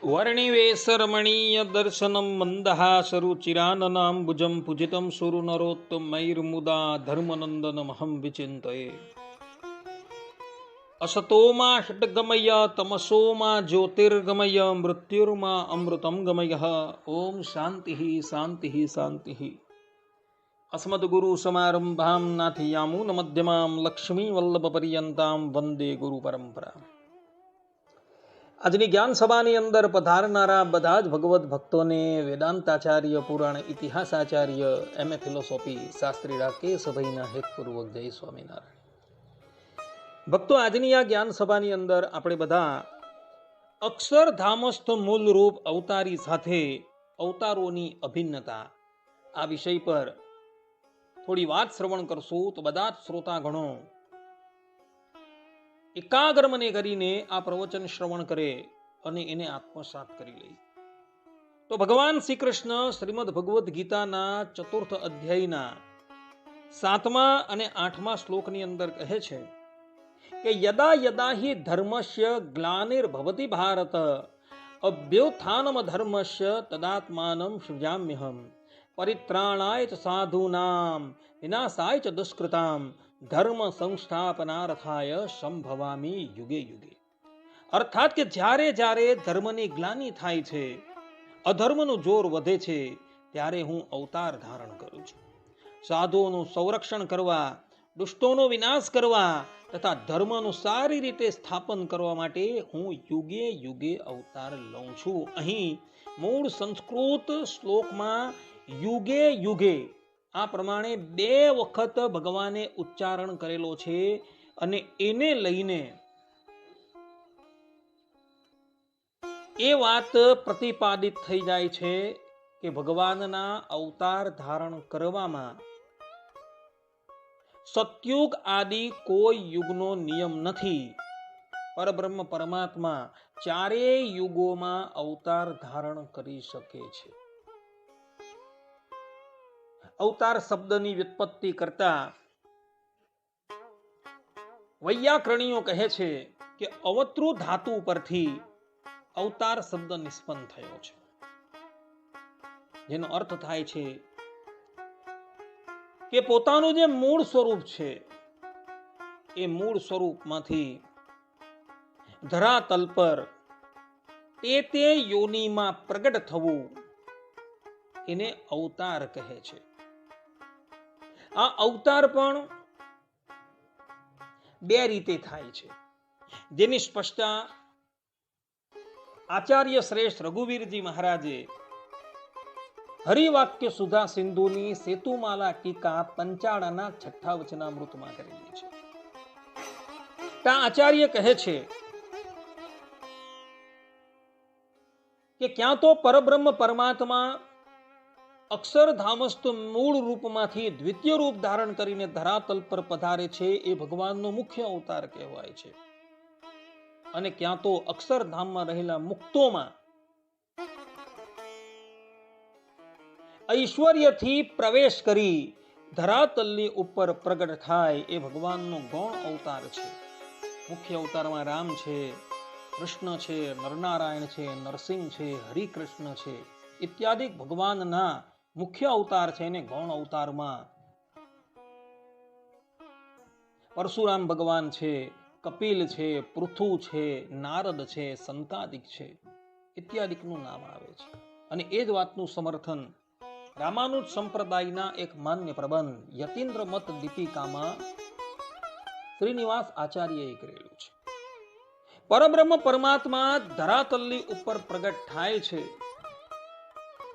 વર્ણિવેશરમણીય દર્શનમ મંદહાસરુચિરાનનાંબુજં પૂજિतं સુરનરોત્તમૈર્મુદા ધર્મનંદનમહં વિચિંતયે. અસતોમા ષડ્ગમય તમસોમા જ્યોતિર્ગમય મૃત્યુર્મા અમૃતમ ગમય. ઓમ શાંતિ શાંતિ શાંતિ. અસ્મદ્ગુરુ સમારંભાં નાથયામૂન મધ્યમાં લક્ષ્મી વલ્લભ પર્યંતાં વંદે ગુરુ પરંપરા. આજની જ્ઞાન સભાની અંદર પધારનારા બધા જ ભગવત ભક્તોને વેદાંતાચાર્ય, પુરાણ ઇતિહાસાચાર્ય, એમએ ફિલોસોફી શાસ્ત્રી રાકેશભાઈના હેતપૂર્વક જય સ્વામિનારાયણ. ભક્તો, આજની આ જ્ઞાન સભાની અંદર આપણે બધા અક્ષરધામસ્થ મૂળ રૂપ અવતારી સાથે અવતારોની અભિન્નતા આ વિષય પર થોડી વાત શ્રવણ કરશું તો બધા જ શ્રોતાગણો એકાગ્ર મને કરીને આ પ્રવચન શ્રવણ કરે અને એને આત્મસાત કરી લે. તો ભગવાન શ્રી કૃષ્ણ શ્રીમદ ભગવદ્ ગીતાના 4th અધ્યાયના 7મા અને 8મા શ્લોકની અંદર કહે છે કે યદા યદા હિ ધર્મસ્ય ગ્લાનિર્ભવતિ ભારત અભ્યુત્થાનમ ધર્મસ્ય તદાત્માનમ સૃજામ્યહમ પરિત્રાણાય ચ સાધૂનામ વિનાશાય ચ દુષ્કૃતામ ધર્મ સંસ્થાપનાર્થાય સંભવામી યુગે યુગે. અર્થાત કે જ્યારે જ્યારે ધર્મની ગ્લાનિ થાય છે, અધર્મનું જોર વધે છે, ત્યારે હું અવતાર ધારણ કરું છું. સાધુઓનું સંરક્ષણ કરવા, દુષ્ટોનો વિનાશ કરવા તથા ધર્મનું સારી રીતે સ્થાપન કરવા માટે હું યુગે યુગે અવતાર લઉં છું. અહીં મૂળ સંસ્કૃત શ્લોકમાં યુગે યુગે આ પ્રમાણે 2 વખત ભગવાને ઉચ્ચારણ કરેલો છે અને એને લઈને એ વાત પ્રતિપાદિત થઈ જાય છે કે ભગવાનના અવતાર ધારણ કરવામાં સતયુગ આદિ કોઈ યુગનો નિયમ નથી. પરબ્રહ્મ પરમાત્મા 4 યુગોમાં અવતાર ધારણ કરી શકે છે. અવતાર શબ્દની વ્યુત્પત્તિ કરતા વૈયાકરણીઓ કહે છે કે અવતૃ ધાતુ પરથી અવતાર શબ્દ નિષ્પન્ન થયો છે, જેનો અર્થ થાય છે કે પોતાનું જે મૂળ સ્વરૂપ છે એ મૂળ સ્વરૂપમાંથી ધરાતલ પર તે યોનિમાં પ્રગટ થવું એને અવતાર કહે છે. આ અવતાર પણ 2 રીતે થાય છે, જેની સ્પષ્ટતા આચાર્ય શ્રેષ્ઠ રઘુવીરજી મહારાજે હરિવાક્ય સુધા સિંધુની સેતુમાલા ટીકા પંચાળાના 6ઠ્ઠા વચનામૃતમાં કરેલી છે. ત્યાં આચાર્ય કહે છે કે ક્યાં તો પરબ્રહ્મ પરમાત્મા અક્ષરધામસ્થ મૂળ રૂપમાંથી દ્વિતીય રૂપ ધારણ કરીને ધરાતલ પર પધારે છે, એ ભગવાનનો મુખ્ય અવતાર કહેવાય છે. અને ક્યાં તો અક્ષરધામમાં રહેલા મુક્તોમાં ઐશ્વર્યથી પ્રવેશ કરી ધરાતલની ઉપર પ્રગટ થાય એ ભગવાનનો ગૌણ અવતાર છે. મુખ્ય અવતારમાં રામ છે, કૃષ્ણ છે, નરનારાયણ છે, નરસિંહ છે, હરિકૃષ્ણ છે ઇત્યાદિ ભગવાનના મુખ્ય અવતાર છે. એને ગૌણ અવતારમાં પરશુરામ ભગવાન છે, કપિલ છે, પૃથુ છે, નારદ છે, સંતાદિક છે ઇત્યાદિકનું નામ આવે છે. અને એ જ વાતનું સમર્થન રામાનુજ સંપ્રદાયના એક માન્ય પ્રબંધ યતીન્દ્ર મત દીપિકામાં શ્રીનિવાસ આચાર્યએ કરેલું છે. પરબ્રહ્મ પરમાત્મા ધરાતલની ઉપર પ્રગટ થાય છે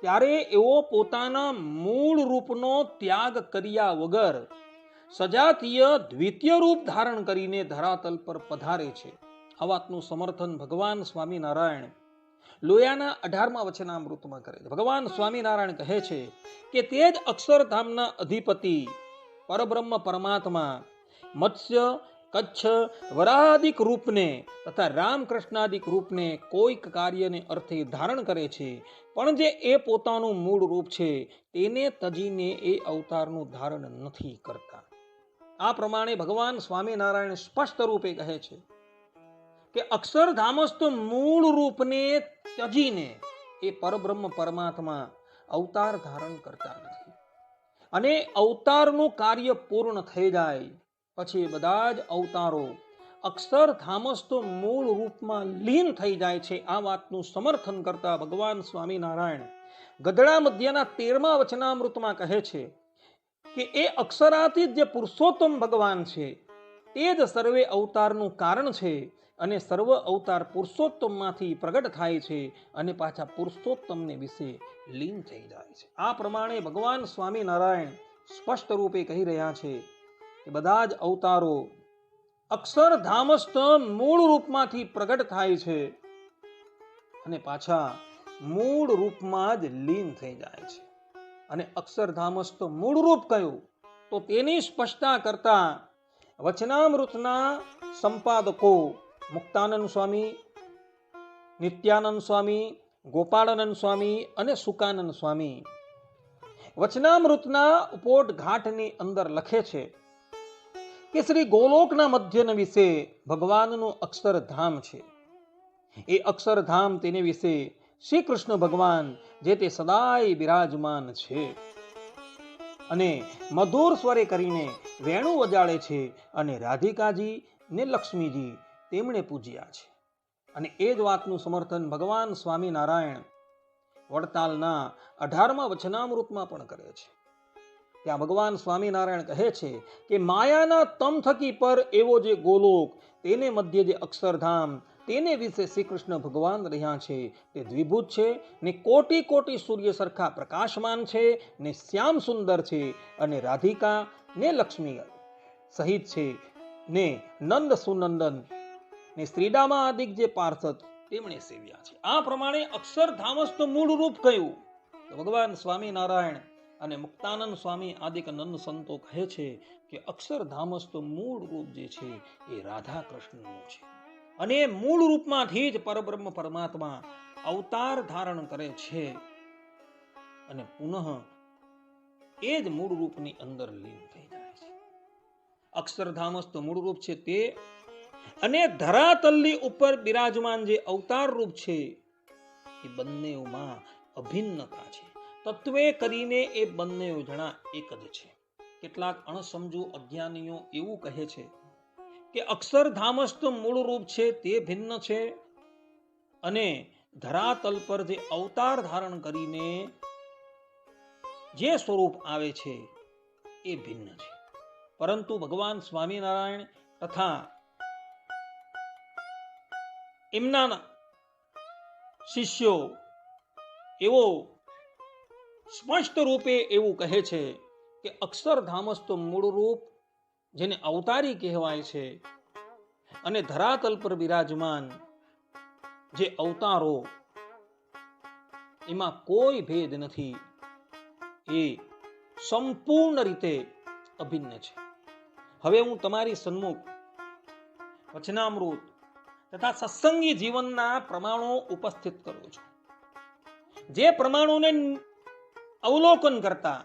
ત્યારે એવો પોતાના મૂળ રૂપનો ત્યાગ કર્યા વગર સજાતીય દ્વિતીય રૂપ ધારણ કરીને ધરાતલ પર પધારે છે. આ વાતનું સમર્થન ભગવાન સ્વામિનારાયણ લોયાના 18મા વચનામૃતમાં કરે છે. ભગવાન સ્વામિનારાયણ કહે છે કે તે જ અક્ષરધામના અધિપતિ પરબ્રહ્મ પરમાત્મા મત્સ્ય, કચ્છ, વરાહાદિક રૂપને તથા રામકૃષ્ણાદિક રૂપને કોઈક કાર્યને અર્થે ધારણ કરે છે, પણ જે એ પોતાનું મૂળ રૂપ છે તેને તજીને એ અવતારનું ધારણ નથી કરતા. આ પ્રમાણે ભગવાન સ્વામિનારાયણ સ્પષ્ટ રૂપે કહે છે કે અક્ષરધામસ્થ મૂળ રૂપને ત્યજીને એ પરબ્રહ્મ પરમાત્મા અવતાર ધારણ કરતા નથી. અને અવતારનું કાર્ય પૂર્ણ થઈ જાય પછી બધા જ અવતારો અક્ષરધામસ તો મૂળ રૂપમાં લીન થઈ જાય છે. આ વાતનું સમર્થન કરતા ભગવાન સ્વામિનારાયણ ગદડા મધ્યના 13મા વચનામૃતમાં કહે છે કે એ અક્ષરાતીત જે પુરુષોત્તમ ભગવાન છે તે જ સર્વે અવતારનું કારણ છે અને સર્વ અવતાર પુરુષોત્તમમાંથી પ્રગટ થાય છે અને પાછા પુરુષોત્તમને વિશે લીન થઈ જાય છે. આ પ્રમાણે ભગવાન સ્વામિનારાયણ સ્પષ્ટ રૂપે કહી રહ્યા છે કે બધા જ અવતારો અક્ષરધામસ્થ મૂળ રૂપમાંથી પ્રગટ થાય છે અને પાછા મૂળ રૂપમાં જ લીન થઈ જાય છે. અને અક્ષરધામસ્થ મૂળ રૂપ કયું તો તેની સ્પષ્ટતા કરતા વચનામૃતના સંપાદકો મુક્તાનંદ સ્વામી, નિત્યાનંદ સ્વામી, ગોપાળાનંદ સ્વામી અને સુકાનંદ સ્વામી વચનામૃતના ઉપોટઘાટની અંદર લખે છે કે શ્રી ગોલોકના મધ્યન વિશે ભગવાનનું અક્ષરધામ છે. એ અક્ષરધામ તેને વિશે શ્રી કૃષ્ણ ભગવાન જે તે સદાય બિરાજમાન છે અને મધુર સ્વરે કરીને વેણુ વજાડે છે અને રાધિકાજી ને લક્ષ્મીજી તેમણે પૂજ્યા છે. અને એ જ વાતનું સમર્થન ભગવાન સ્વામિનારાયણ વડતાલના 18મા વચનામૃતમાં પણ કરે છે. ત્યાં ભગવાન સ્વામિનારાયણ કહે છે કે માયાના તમ થકી પર એવો જે ગોલોક તેને મધ્ય જે અક્ષરધામ તેને વિશે શ્રી કૃષ્ણ ભગવાન રહ્યા છે તે દ્વિભૂત છે ને કોટી કોટી સૂર્ય સરખા પ્રકાશમાન છે ને શ્યામ સુંદર છે અને રાધિકા ને લક્ષ્મી સહિત છે ને નંદ સુનંદન ને શ્રીદામા આદિક જે પાર્ષદ તેમણે સેવ્યા છે. આ પ્રમાણે અક્ષરધામસ્થ મૂળ રૂપ કયું તો ભગવાન સ્વામિનારાયણ અને મુક્તાનંદ સ્વામી આદિક નંદ સંતો કહે છે કે અક્ષરધામસ્થ મૂળ રૂપ જે છે એ રાધા કૃષ્ણનું છે અને મૂળ રૂપમાંથી જ પરબ્રહ્મ પરમાત્મા અવતાર ધારણ કરે છે અને પુનઃ એ જ મૂળ રૂપની અંદર લીન થઈ જાય છે. અક્ષરધામસ્થ મૂળ રૂપ છે તે અને ધરાતલની ઉપર બિરાજમાન જે અવતાર રૂપ છે એ બંનેમાં અભિન્નતા છે. તત્વે કરીને એ બંને જણા એક જ છે. કેટલાક અણસમજુ અજ્ઞાનીઓ એવું કહે છે કે અક્ષરધામસ્થ મૂળ રૂપ છે તે ભિન્ન છે અને ધરાતલ પર જે અવતાર ધારણ કરીને જે સ્વરૂપ આવે છે એ ભિન્ન છે. પરંતુ ભગવાન સ્વામિનારાયણ તથા એમના શિષ્યો એવો સ્પષ્ટ રૂપે એવું કહે છે કે અક્ષરધામસ્થ મૂળ રૂપ જેને અવતારી કહેવાય છે અને ધરાતલ પર બિરાજમાન જે અવતારો એમાં કોઈ ભેદ નથી, એ સંપૂર્ણ રીતે અભિન્ન છે. હવે હું તમારી સન્મુખ વચનામૃત તથા સત્સંગી જીવનના પ્રમાણો ઉપસ્થિત કરું છું. જે પ્રમાણોને અવલોકન કરતા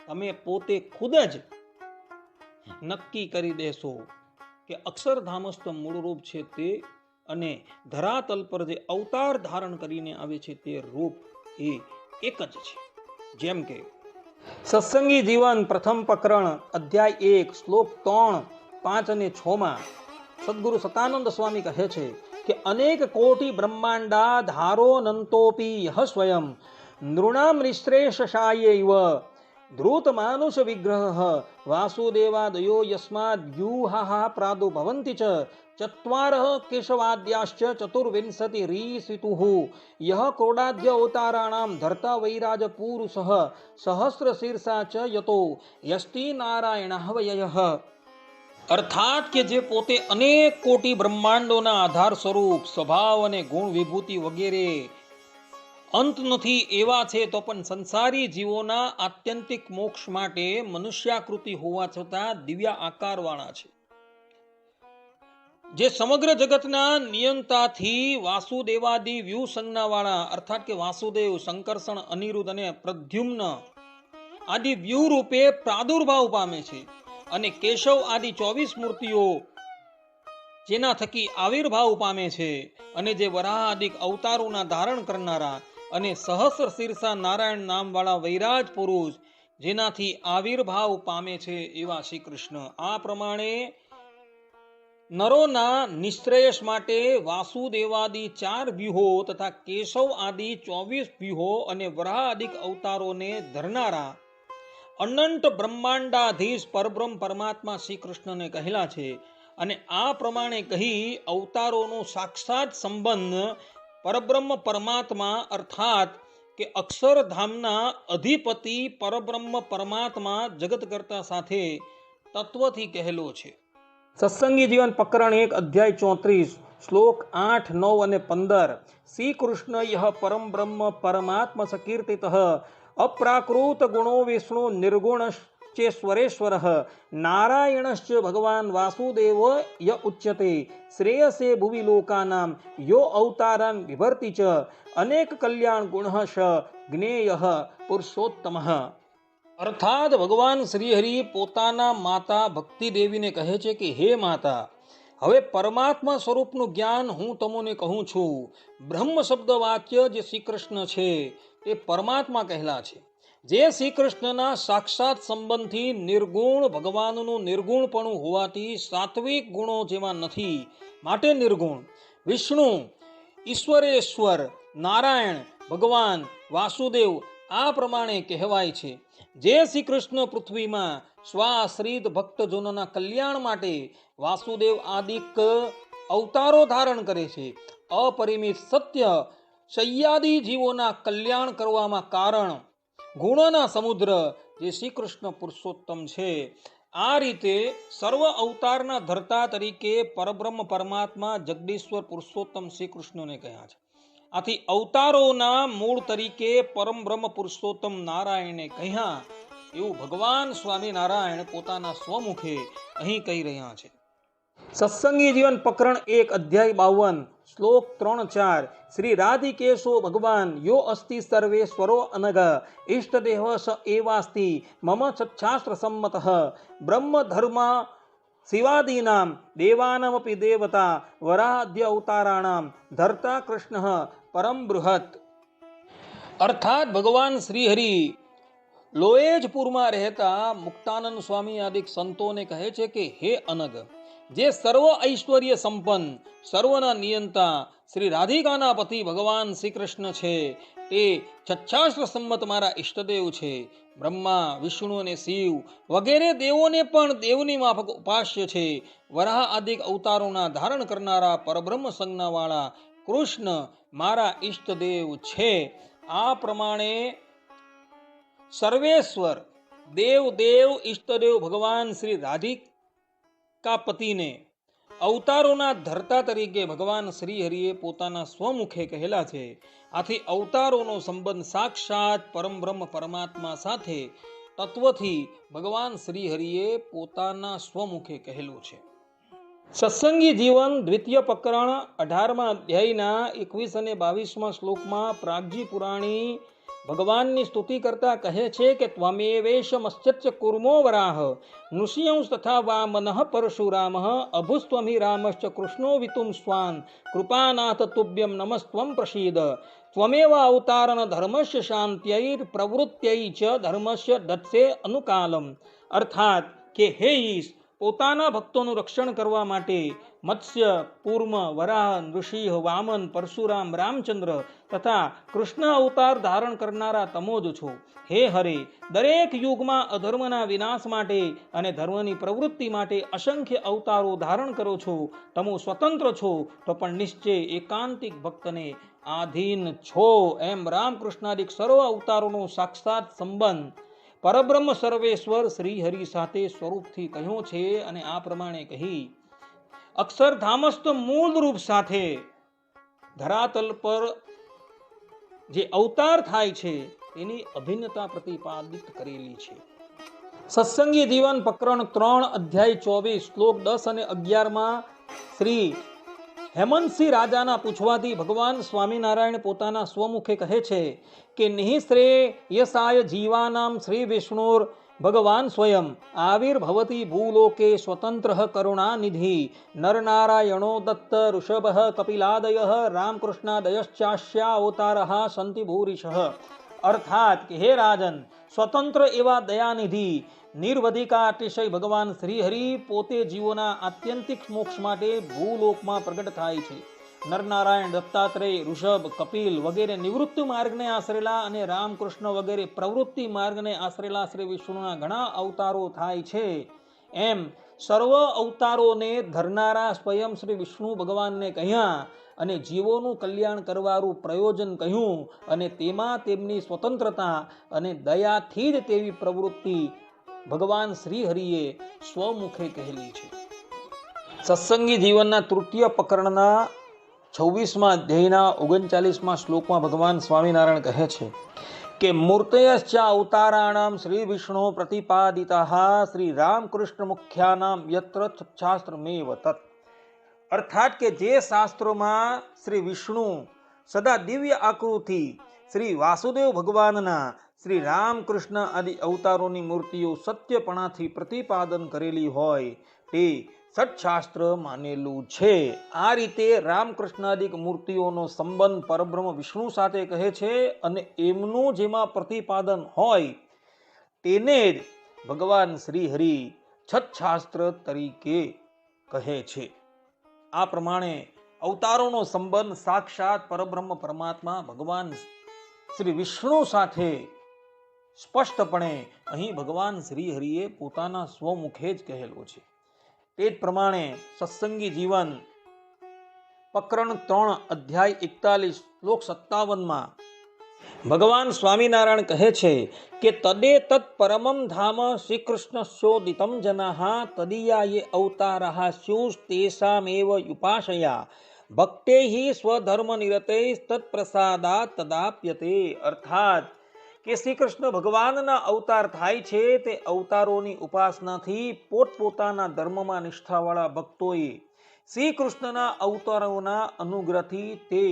તમે પોતે ખુદ જ નક્કી કરી દેશો કે અક્ષરધામસ્થ મૂળ રૂપ છે તે અને ધરાતલ પર જે અવતાર ધારણ કરીને આવે છે તે રૂપ એ એક જ છે. જેમ કે સત્સંગી જીવન પ્રથમ પ્રકરણ અધ્યાય 1 શ્લોક 3, 5 અને 6 માં સદગુરુ સતાનંદ સ્વામી કહે છે કે અનેક કોટી બ્રહ્માંડા ધારો નંતોપી યહ સ્વયં નૃણામ નિશ્રેષશાયૈવ ધૃત માનુષ વિગ્રહ વાસુદેવાદયો યસ્માદ વ્યુહાઃ પ્રાદુર્ભવન્તિ ચ ચત્વારઃ કેશવાદ્યાશ્ચ ચતુર્વિંશતિ રીસિતુઃ યહ ક્રોડાદ્ય અવતારાણામ ધર્તા વૈરાજ પુરુષઃ સહસ્ર શીર્ષા ચ યતો યસ્તિ નારાયણઃ વયઃ. અર્થાત કે જે પોતે અનેક કોટી બ્રહ્માંડોના આધાર સ્વરૂપ સ્વભાવ અને ગુણ વિભૂતિ વગેરે અંત નથી એવા છે, તો પણ સંસારી જીવોના આત્યંતિક મોક્ષ માટે મનુષ્યાકૃતિ હોવા છતાં દિવ્ય આકારવાળા છે. જે સમગ્ર જગતના નિયંતાથી વાસુદેવાદી વ્યૂહ સંજ્ઞાવાળા અર્થાત કે વાસુદેવ, સંકર્ષણ, અનિરુદ્ધ અને પ્રદ્યુમ્ન આદિ વ્યૂહ રૂપે પ્રાદુર્ભાવ પામે છે અને કેશવ આદિ 24 મૂર્તિઓ જેના થકી આવિર્ભાવ પામે છે અને જે વરાહાદિક અવતારોના ધારણ કરનારા અને સહસ્ર શીર્ષા નારાયણ નામવાળા વૈરાજ પુરુષ જેનાથી આવિર્ભાવ પામે છે એવા શ્રી કૃષ્ણ. આ પ્રમાણે નરોના નિશ્રેયસ માટે વાસુદેવાદિ 4 વ્યૂહો તથા કેશવ આદિ 24 વ્યૂહો અને વરાહાદિક અવતારોને ધરનારા અનંત બ્રહ્માંડાધીશ પરબ્રહ્મ પરમાત્મા શ્રી કૃષ્ણને કહેલા છે. અને આ પ્રમાણે કહી અવતારોનો સાક્ષાત સંબંધ પરબ્રહ્મ પરમાત્મા અર્થાત કે અક્ષરધામના અધિપતિ પરબ્રહ્મ પરમાત્મા જગતકર્તા સાથે તત્વથી કહેલો છે. સત્સંગી જીવન પ્રકરણ 1 અધ્યાય 34 શ્લોક 8, 9 અને 15. શ્રી કૃષ્ણ યહ પરમ બ્રહ્મ પરમાત્મ સકીર્તિત અપ્રાકૃત ગુણો વિષ્ણુ નિર્ગુણશ્ચેશ્વરેશ્વર નારાયણશ્ચ ભગવાન વાસુદેવ ય ઉચ્યતે શ્રેયસે ભુવિ લોકાનામ યો અવતારાન વિભર્તિ ચ અનેક કલ્યાણ ગુણઃ જ્ઞેય પુરુષોત્તમ. અર્થાત ભગવાન શ્રીહરિ પોતાના માતા ભક્તિ દેવીને કહે છે કે હે માતા, હવે પરમાત્મા સ્વરૂપનું જ્ઞાન હું તમને કહું છું. બ્રહ્મ શબ્દ વાક્ય જે શ્રી કૃષ્ણ છે તે પરમાત્મા કહેલા છે, જે શ્રી કૃષ્ણના સાક્ષાત સંબંધથી નિર્ગુણ ભગવાનનું નિર્ગુણપણું હોવાથી સાત્વિક ગુણો જેવા નથી, માટે નિર્ગુણ. વિષ્ણુ, ઈશ્વરેશ્વર, નારાયણ, ભગવાન, વાસુદેવ આ પ્રમાણે કહેવાય છે. જે શ્રી કૃષ્ણ પૃથ્વીમાં સ્વાશ્રિત ભક્તજનોના કલ્યાણ માટે વાસુદેવ આદિક અવતારો ધારણ કરે છે. અપરિમિત સત્ય શય્યાદી જીવોના કલ્યાણ કરવામાં કારણ ગુણોના સમુદ્ર જે શ્રી કૃષ્ણ પુરુષોત્તમ છે. આ રીતે સર્વ અવતારના ધર્તા તરીકે પરબ્રહ્મ પરમાત્મા જગદીશ્વર પુરુષોત્તમ શ્રી કૃષ્ણને કહ્યા છે. આથી અવતારોના મૂળ તરીકે પરમ બ્રહ્મ પુરુષોત્તમ નારાયણને કહ્યા એવું ભગવાન સ્વામિનારાયણ પોતાના સ્વમુખે અહીં કહી રહ્યા છે. સત્સંગી જીવન પ્રકરણ 1 અધ્યાય 52 શ્લોક 3-4. શ્રી રાધિકેશો ભગવાન યો અસ્તિ સર્વેશ્વરો અનગ ઇષ્ટદેહ સ એવાસ્તિ મમ સચ્છાસ્ત્ર સંમત બ્રહ્મ ધર્મ શિવાદીનામ દેવાનામપી દેવતા વરાધ્ય અવતારાણામ ધર્તા કૃષ્ણ પરમ બૃહત. અર્થાત ભગવાન શ્રીહરિ લોએજપુરમાં રહેતા મુક્તાનંદ સ્વામી આદિક સંતોને કહે છે કે હે અનગ, જે સર્વ ઐશ્વર્ય સંપન્ન સર્વના નિયંતા શ્રી રાધિકાના પતિ ભગવાન શ્રી કૃષ્ણ છે તે છચ્છાસ્ત્ર સંમત મારા ઈષ્ટદેવ છે. બ્રહ્મા, વિષ્ણુ અને શિવ વગેરે દેવોને પણ દેવની માફક ઉપાસ્ય છે. વરાહ આદિક અવતારોના ધારણ કરનારા પરબ્રહ્મ સંજ્ઞાવાળા કૃષ્ણ મારા ઈષ્ટદેવ છે. આ પ્રમાણે સર્વેશ્વર દેવ ઈષ્ટદેવ ભગવાન શ્રી રાધિકા પતિને અવતારોના ધર્તા તરીકે ભગવાન શ્રી હરિએ પોતાના સ્વમુખે કહેલા છે. આથી અવતારોનો સંબંધ સાક્ષાત પરમ બ્રહ્મ પરમાત્મા સાથે તત્વથી ભગવાન શ્રી હરિએ પોતાના સ્વમુખે કહેલું છે. સત્સંગી જીવન દ્વિતીય પ્રકરણ 18મા અધ્યાયના 21 અને 22મા શ્લોકમાં પ્રાગજી પુરાણી ભગવાનની સ્તુતિ કરતા કહે છે કે ત્વમેવેશમશ્ચ કુર્મો વરાહ નૃસિંહંસ તથા વામનઃ પરશુરામઃ અભુસ્ત્વમિ રામશ્ચ કૃષ્ણો વિતુમ સ્વાન કૃપાનાથ તુભ્યમ નમસ્ત્વમ પ્રસીદ ત્વમેવ અવતારણ ધર્મસ્ય શાંત્યૈર પ્રવૃત્ત્યૈ ચ ધર્મસ્ય દત્સે અનુકાલમ. અર્થાત કે હે ઈશ, પોતાના ભક્તોનું રક્ષણ કરવા માટે મત્સ્ય, કૂર્મ, વરાહ, નૃસિંહ, વામન, પરશુરામ, રામચંદ્ર તથા કૃષ્ણ અવતાર ધારણ કરનારા તમો જ છો. હે હરે, દરેક યુગમાં અધર્મના વિનાશ માટે અને ધર્મની પ્રવૃત્તિ માટે અસંખ્ય અવતારો ધારણ કરો છો. તમો સ્વતંત્ર છો તો પણ નિશ્ચય એકાંતિક ભક્તને આધીન છો. એમ રામકૃષ્ણાદિક સર્વ અવતારોનો સાક્ષાત સંબંધ પરબ્રહ્મ સર્વેશ્વર શ્રી હરિ સાથે સ્વરૂપથી કહ્યો છે. અને આ પ્રમાણે કહી અક્ષરધામસ્થ મૂળ રૂપ સાથે ધરાતલ પર જે અવતાર થાય છે તેની અભિન્નતા પ્રતિપાદિત કરેલી છે. સત્સંગી જીવન પ્રકરણ 3 અધ્યાય 24 શ્લોક 10 અને 11માં શ્રી હેમંતસિંહ રાજાના પૂછવાથી ભગવાન સ્વામિનારાયણ પોતાના સ્વમુખે કહે છે કે નિઃશ્રેયસાય જીવાનામ શ્રી વિષ્ણુર ભગવાન સ્વયં આવિર્ભવતી ભૂલોકે સ્વતંત્ર કરુણાનિધિ નરનારાયણો દત્ત ઋષભ કપિલાદય રામકૃષ્ણાદયશ્ચાસ્યા અવતારઃ સંતિ ભૂરિશઃ. અર્થાત કે હે રાજન, સ્વતંત્ર એવા દયાનિધિ નિર્વધિકા અતિશય ભગવાન શ્રીહરિ પોતે જીવોના આત્યંતિક મોક્ષ માટે ભૂલોકમાં પ્રગટ થાય છે. નરનારાયણ, દત્તાત્રેય, ઋષભ, કપિલ વગેરે નિવૃત્તિ માર્ગને આશરેલા અને રામકૃષ્ણ વગેરે પ્રવૃત્તિ માર્ગને આશરેલા શ્રી વિષ્ણુના ઘણા અવતારો થાય છે. એમ સર્વ અવતારોને ધરનારા સ્વયં શ્રી વિષ્ણુ ભગવાનને કહ્યા અને જીવોનું કલ્યાણ કરવાનું પ્રયોજન કહ્યું, અને તેમાં તેમની સ્વતંત્રતા અને દયાથી જ તેવી પ્રવૃત્તિ ભગવાન શ્રીહરિએ સ્વમુખે કહેલી છે. સત્સંગી જીવનના તૃતીય પ્રકરણના 26મા અધ્યાયના 39મા શ્લોકમાં ભગવાન સ્વામિનારાયણ કહે છે કે મૂર્તયશ્ચ અવતારાણામ શ્રી વિષ્ણુ પ્રતિપાદિતા શ્રી રામકૃષ્ણ મુખ્યાનામ યત્ર શાસ્ત્રમેવ તત. અર્થાત કે જે શાસ્ત્રોમાં શ્રી વિષ્ણુ સદા દિવ્ય આકૃતિ શ્રી વાસુદેવ ભગવાનના શ્રી રામકૃષ્ણ આદિ અવતારોની મૂર્તિઓ સત્યપણાથી પ્રતિપાદન કરેલી હોય તે સત્શાસ્ત્ર માનેલું છે. આ રીતે રામકૃષ્ણાદિક મૂર્તિઓનો સંબંધ પરબ્રહ્મ વિષ્ણુ સાથે કહે છે અને એમનું જેમાં પ્રતિપાદન હોય તેને જ ભગવાન શ્રી હરિ સત્શાસ્ત્ર તરીકે કહે છે. આ પ્રમાણે અવતારોનો સંબંધ સાક્ષાત પરબ્રહ્મ પરમાત્મા ભગવાન શ્રી વિષ્ણુ સાથે સ્પષ્ટપણે અહીં ભગવાન શ્રી હરિએ પોતાના સ્વમુખે જ કહેલો છે. તે જ પ્રમાણે સત્સંગી જીવન પ્રકરણ 3 અધ્યાય 41 શ્લોક 57માં ભગવાન સ્વામિનારાયણ કહે છે કે તદે તત્ પરમમ ધામ શ્રી કૃષ્ણસ્યોદિતમ જનાઃ તદીયાયે અવતારાઃ સ્યુસ્તેષામેવ યુપાશયા ભક્તૈઃ સ્વધર્મ નિરતૈઃ તત્પ્રસાદાત તદાપ્યતે. અર્થાત કે શ્રી કૃષ્ણ ભગવાનના અવતાર થાય છે તે અવતારોની ઉપાસનાથી પોતપોતાના ધર્મમાં નિષ્ઠાવાળા ભક્તોએ શ્રી કૃષ્ણના અવતારોના અનુગ્રહથી તે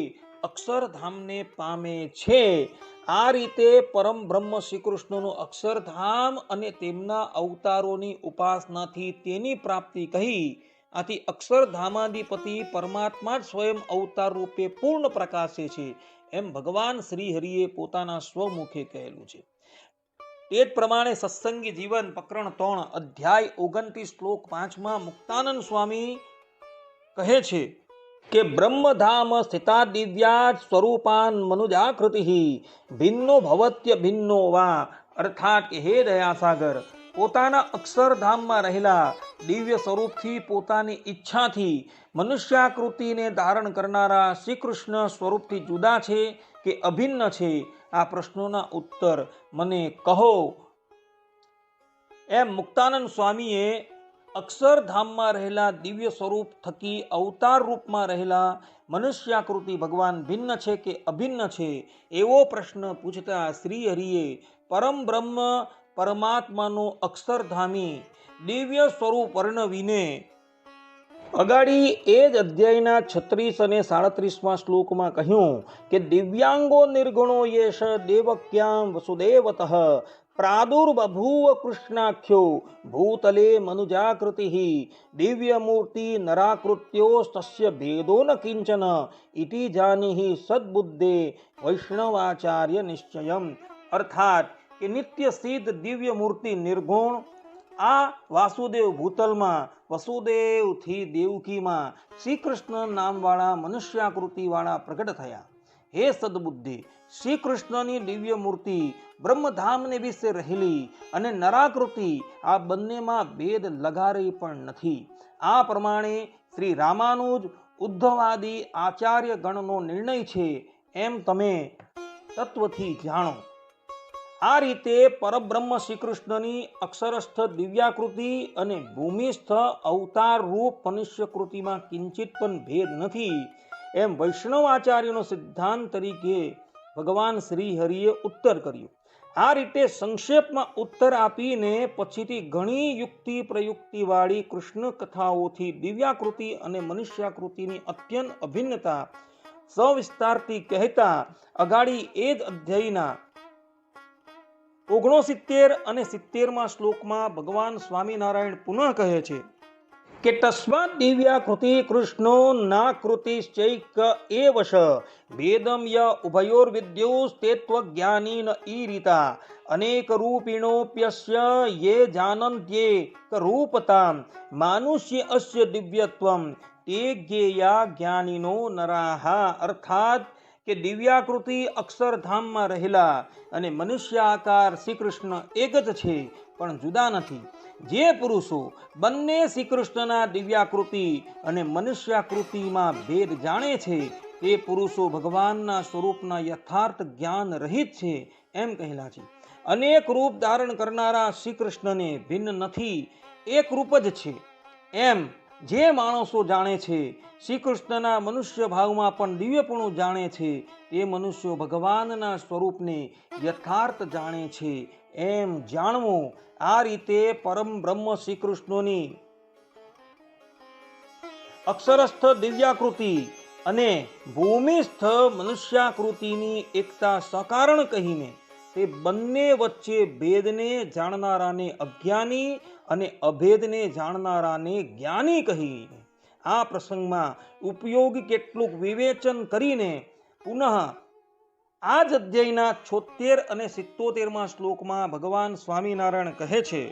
અક્ષરધામને પામે છે. આ રીતે પરમ બ્રહ્મ શ્રી કૃષ્ણનું અક્ષરધામ અને તેમના અવતારોની ઉપાસનાથી તેની પ્રાપ્તિ કહી. આથી અક્ષરધામાધિપતિ પરમાત્મા જ સ્વયં અવતાર રૂપે પૂર્ણ પ્રકાશે છે એમ ભગવાન શ્રી હરિએ પોતાના સ્વમુખે કહેલું છે. તે જ પ્રમાણે સત્સંગી જીવન પ્રકરણ 3 અધ્યાય 29 શ્લોક 5માં મુક્તાનંદ સ્વામી કહે છે કે બ્રહ્મધામ સ્થિતા દિવ્યા સ્વરૂપાન મનુજાકૃતિ ભિન્નો ભવત્ય ભિન્નો વા. અર્થાત કે હે દયાસાગર, પોતાના અક્ષરધામમાં રહેલા દિવ્ય સ્વરૂપથી પોતાની ઈચ્છાથી મનુષ્યાકૃતિને ધારણ કરનારા શ્રી કૃષ્ણ સ્વરૂપથી જુદા છે કે અભિન્ન છે? આ પ્રશ્નોના ઉત્તર મને કહો. એમ મુક્તાનંદ સ્વામીએ અક્ષરધામમાં રહેલા દિવ્ય સ્વરૂપ થકી અવતાર રૂપમાં રહેલા મનુષ્યાકૃતિ ભગવાન ભિન્ન છે કે અભિન્ન છે એવો પ્રશ્ન પૂછતા શ્રી હરિએ પરમ બ્રહ્મ પરમાત્માનું અક્ષરધામી દિવ્ય સ્વરૂપ વર્ણવીને અગાડી એ જ અધ્યાયના 36 અને 37મા શ્લોકમાં કહ્યું કે દિવ્યાંગો નિર્ગુણો યેશ દેવક્યામ વસુદેવતઃ પ્રાદુર્બભૂવ કૃષ્ણાખ્યો ભૂતલે મનુજાકૃતિ દિવ્યમૂર્તિ નરાકૃત્યો તસ્ય ભેદો ન કિંચન ઇતિ જાનીહિ સદ્બુદ્ધે વૈષ્ણવાચાર્ય નિશ્ચયમ. અર્થાત કે નિત્ય સિદ્ધ દિવ્ય મૂર્તિ નિર્ગુણ આ વાસુદેવ ભૂતલમાં વસુદેવથી દેવકીમાં શ્રી કૃષ્ણ નામવાળા મનુષ્યાકૃતિવાળા પ્રગટ થયા. હે સદબુદ્ધિ, શ્રી કૃષ્ણની દિવ્ય મૂર્તિ બ્રહ્મધામને વિશે રહેલી અને નરાકૃતિ આ બંનેમાં ભેદ લગારે પણ નથી. આ પ્રમાણે શ્રી રામાનુજ ઉદ્ધવાદી આચાર્ય ગણનો નિર્ણય છે એમ તમે તત્વથી જાણો. આ રીતે પરબ્રહ્મ શ્રી કૃષ્ણની અક્ષરસ્થ દિવ્યાકૃતિ અને ભૂમિસ્થ અવતાર રૂપ મનુષ્યકૃતિમાં કિંચિત પણ ભેદ નથી એમ વૈષ્ણવ આચાર્યનો સિદ્ધાંત તરીકે ભગવાન શ્રી હરિએ ઉત્તર કર્યો. આ રીતે સંક્ષેપમાં ઉત્તર આપીને પછીથી ઘણી યુક્તિ પ્રયુક્તિવાળી કૃષ્ણ કથાઓથી દિવ્યાકૃતિ અને મનુષ્યાકૃતિની અત્યંત અભિન્નતા સવિસ્તારથી કહેતા અગાડી એ જ અધ્યાયના 69 અને 70માં શ્લોકમાં ભગવાન સ્વામિનારાયણ પુનઃ કહે છે કે તસ્માત દિવ્યાકૃતિ કૃષ્ણો નાકૃતિશ્ચૈક એવશ ભેદમ ય ઉભયોર વિદ્યુસ્તેત્વજ્ઞાની ન ઈરિતા અનેક રૂપિણોપ્યસ્ય યે જાનન્ત્યે રૂપતામ માનુષ્ય અસ્ય દિવ્યત્વમ તે જ્ઞેયા જ્ઞાનીનો નરાહા. અર્થાત કે દિવ્યાકૃતિ અક્ષરધામમાં રહેલા અને મનુષ્ય આકાર શ્રી કૃષ્ણ એક જ છે, પણ જુદા નથી. જે પુરુષો બંને શ્રી કૃષ્ણના દિવ્યાકૃતિ અને મનુષ્યાકૃતિમાં ભેદ જાણે છે તે પુરુષો ભગવાનના સ્વરૂપના યથાર્થ જ્ઞાન રહિત છે એમ કહેલા છે. અનેક રૂપ ધારણ કરનારા શ્રી કૃષ્ણને ભિન્ન નથી, એક રૂપ જ છે એમ જે માણસો જાણે છે, શ્રી કૃષ્ણના મનુષ્ય ભાવમાં પણ દિવ્યપણું જાણે છે, તે મનુષ્યો ભગવાનના સ્વરૂપને યથાર્થ જાણે છે એમ જાણવું. આ રીતે પરમ બ્રહ્મ શ્રી કૃષ્ણોની અક્ષરસ્થ દિવ્યાકૃતિ અને ભૂમિસ્થ મનુષ્યાકૃતિની એકતા સકારણ કહીને તે બંને વચ્ચે ભેદને જાણનારાને અજ્ઞાની અને અભેદને જાણનારાને જ્ઞાની કહી આ પ્રસંગમાં ઉપયોગી કેટલુંક વિવેચન કરીને પુનઃ આ જ અધ્યાયના 76 અને 77માં શ્લોકમાં ભગવાન સ્વામિનારાયણ કહે છે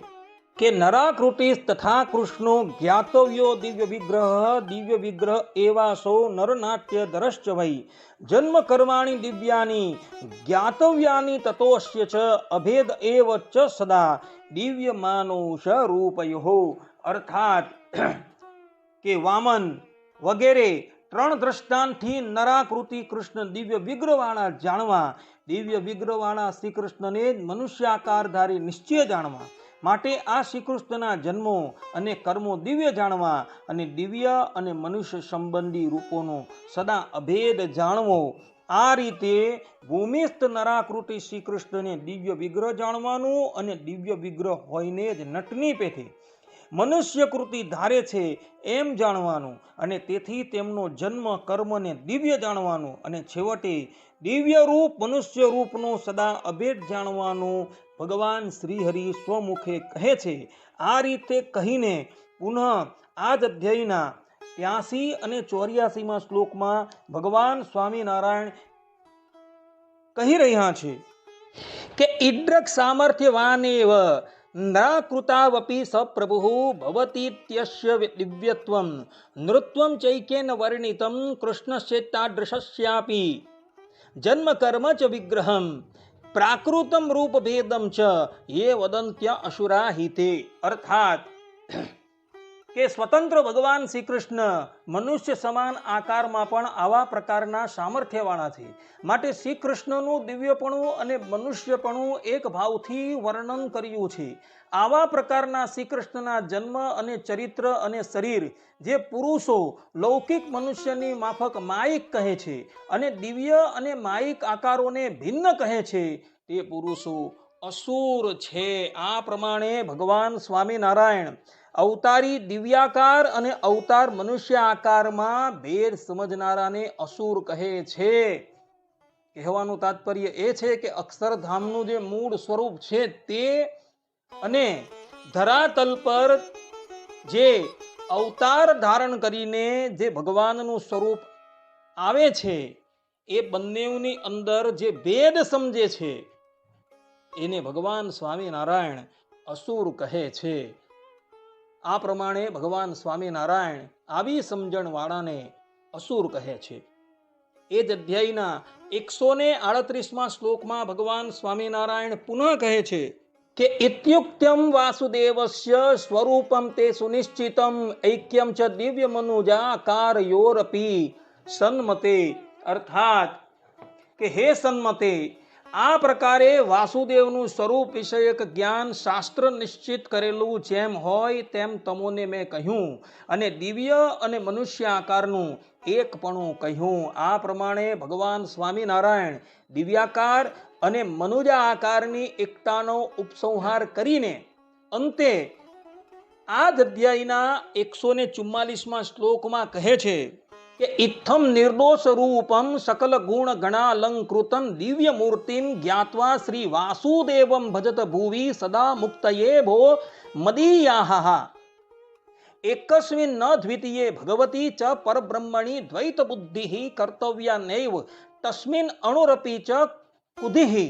કે નરાકૃતિ તથા કૃષ્ણો જ્ઞાતવ્યો દિવ્ય વિગ્રહ એવાસો નરનાટ્ય દરશ્ચ વૈ જન્મ કર્માણી દિવ્યાની જ્ઞાતવ્યાની તતોસ્ય ચ અભેદ એવ ચ સદા દિવ્ય માનુષ રૂપયો. અર્થાત કે વામન વગેરે 3 દ્રષ્ટાંતથી નરાકૃતિ કૃષ્ણ દિવ્ય વિગ્રહવાળા જાણવા, દિવ્ય વિગ્રહવાળા શ્રી કૃષ્ણને મનુષ્યાકારધારી નિશ્ચય જાણવા માટે આ શ્રી કૃષ્ણના જન્મો અને કર્મો દિવ્ય જાણવા અને દિવ્ય અને મનુષ્ય સંબંધી રૂપોનો સદા અભેદ જાણવો. આ રીતે ભૂમિસ્થ નરાકૃતિ શ્રી કૃષ્ણને દિવ્ય વિગ્રહ જાણવાનું અને દિવ્ય વિગ્રહ હોઈને જ નટની પેથે મનુષ્ય કૃતિ ધારે છે એમ જાણવાનું અને તેથી તેમનો જન્મ કર્મને દિવ્ય જાણવાનું અને છેવટે દિવ્ય રૂપ મનુષ્ય રૂપનો સદા અભેદ જાણવાનું ભગવાન શ્રીહરિ સ્વમુખે કહે છે. આ રીતે કહીને પુનઃ આ જ અધ્યાયના 83 અને 84માં શ્લોકમાં ભગવાન સ્વામિનારાયણ કહી રહ્યા છે કે ઈડ્રક સામર્થ્યવાનેવ નરાકૃતાવપી સપ્રભુ ભવતીત્યસ્ય દિવ્યત્વમ નૃત્વમ ચૈકેન વર્ણિતમ કૃષ્ણસ્યૈતાદૃશસ્યાપી જન્મ કર્મ ચ વિગ્રહમ પ્રાકૃતમ રૂપ ભેદમ ચ યે વદંત્ય અસુરા હિતે. અર્થાત કે સ્વતંત્ર ભગવાન શ્રી કૃષ્ણ મનુષ્ય સમાન આકારમાં પણ આવા પ્રકારના સામર્થ્યવાળા છે, માટે શ્રી કૃષ્ણનું દિવ્યપણું અને મનુષ્યપણું એક ભાવથી વર્ણન કર્યું છે. આવા પ્રકારના શ્રી કૃષ્ણના જન્મ અને ચરિત્ર અને શરીર જે પુરુષો લૌકિક મનુષ્યની માફક માયિક કહે છે અને દિવ્ય અને માયિક આકારોને ભિન્ન કહે છે, તે પુરુષો અસુર છે. આ પ્રમાણે ભગવાન સ્વામિનારાયણ અવતારી દિવ્યાકાર અને અવતાર મનુષ્ય આકારમાં ભેદ સમજનારાને અસુર કહે છે. કહેવાનું તાત્પર્ય એ છે કે અક્ષરધામનું જે મૂળ સ્વરૂપ છે તે અને ધરાતલ પર જે અવતાર ધારણ કરીને જે ભગવાનનું સ્વરૂપ આવે છે એ બંનેની અંદર જે ભેદ સમજે છે એને ભગવાન સ્વામિનારાયણ અસુર કહે છે. આ પ્રમાણે ભગવાન સ્વામિનારાયણ આવી સમજણવાળાને અસુર કહે છે. એ જ અધ્યાયના 138માં શ્લોકમાં ભગવાન સ્વામિનારાયણ પુનઃ કહે છે કે ઇત્યુક્ત્યમ વાસુદેવસ્ય સ્વરૂપમ તે સુનિશ્ચિતમ ઐક્યમ ચ દિવ્ય મનુજાકારયોરપી સન્મતે. અર્થાત કે હે સન્મતે, આ પ્રકારે વાસુદેવનું સ્વરૂપ વિષયક જ્ઞાન શાસ્ત્ર નિશ્ચિત કરેલું જેમ હોય તેમ તમોને મેં કહ્યું અને દિવ્ય અને મનુષ્ય આકારનું એકપણું કહ્યું. આ પ્રમાણે ભગવાન સ્વામિનારાયણ દિવ્યાકાર અને મનુજા આકારની એકતાનો ઉપસંહાર કરીને અંતે આ જ અધ્યાયના 144માં શ્લોકમાં કહે છે કે ઇત્થમ નિર્દોષ રૂપમ સકલ ગુણ ગણાલંકૃતમ દિવ્ય મૂર્તિમ જ્ઞાત્વા શ્રી વાસુદેવમ ભજત ભુવિ સદા મુક્તયે ભો મદીયાહ એકસ્મિન ન દ્વિતીયે ભગવતી ચ પરબ્રહ્મણી દ્વૈત બુદ્ધિ કર્તવ્યા નૈવ તસ્મિન અણુરપી ચ કુધિ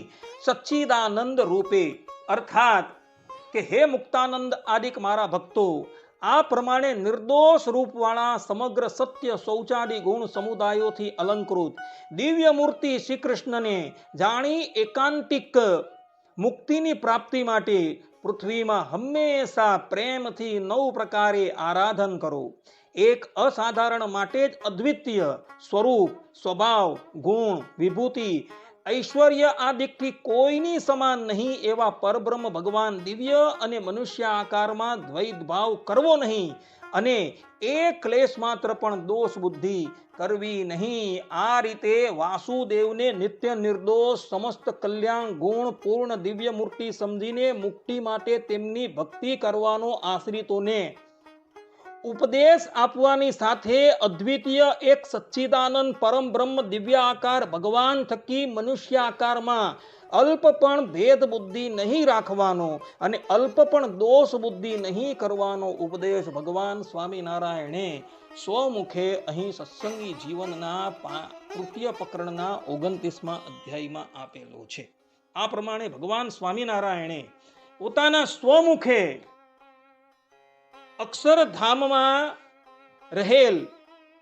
સચ્ચિદાનંદ રૂપે. અર્થાત કે હે મુક્તાનંદ આદિક મારા ભક્તો, આ પ્રમાણે નિર્દોષ રૂપવાળા સમગ્ર સત્ય શૌચાદી ગુણ સમુદાયોથી અલંકૃત દિવ્ય મૂર્તિ શ્રી કૃષ્ણને જાણી એકાંતિક મુક્તિની પ્રાપ્તિ માટે પૃથ્વીમાં હંમેશા પ્રેમથી 9 પ્રકારે આરાધન કરો. એક અસાધારણ માટે જ અદ્વિતીય સ્વરૂપ, સ્વભાવ, ગુણ, વિભૂતિ, ઐશ્વર્ય આદિકથી કોઈની સમાન નહીં એવા પરબ્રહ્મ ભગવાન દિવ્ય અને મનુષ્ય આકારમાં દ્વૈત ભાવ કરવો નહીં અને એક ક્લેશ માત્ર પણ દોષ બુદ્ધિ કરવી નહીં. આ રીતે વાસુદેવને નિત્ય નિર્દોષ સમસ્ત કલ્યાણ ગુણ પૂર્ણ દિવ્ય મૂર્તિ સમજીને મુક્તિ માટે તેમની ભક્તિ કરવાનો આશ્રિતોને ઉપદેશ આપવાની સાથે અદ્વિતીય એક સચ્ચિદાનંદ પરમ બ્રહ્મ દિવ્ય આકાર ભગવાન થકી મનુષ્ય આકારમાં અલ્પ પણ ભેદ બુદ્ધિ નહીં રાખવાનો અને અલ્પ પણ દોષ બુદ્ધિ નહીં કરવાનો ઉપદેશ ભગવાન સ્વામિનારાયણે સ્વમુખે અહીં સત્સંગી જીવનના તૃતીય પ્રકરણના 29મા અધ્યાયમાં આપેલો છે. આ પ્રમાણે ભગવાન સ્વામિનારાયણે પોતાના સ્વમુખે અક્ષરધામમાં રહેલ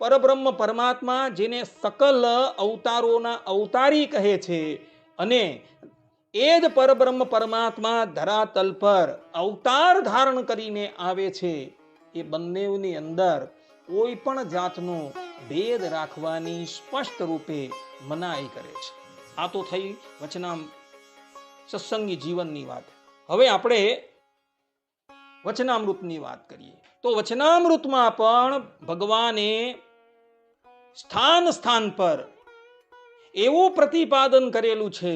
પરબ્રહ્મ પરમાત્મા, જેને સકલ અવતારોના અવતારી કહે છે, અને એ જ પરબ્રહ્મ પરમાત્મા ધરાતલ પર અવતાર ધારણ કરીને આવે છે, એ બંનેની અંદર કોઈ પણ જાતનો ભેદ રાખવાની સ્પષ્ટ રૂપે મનાઈ કરે છે. આ તો થઈ વચનામ સત્સંગી જીવનની વાત. હવે આપણે વચનામૃતની વાત કરીએ તો વચનામૃતમાં પણ ભગવાને સ્થાન સ્થાન પર એવું પ્રતિપાદન કરેલું છે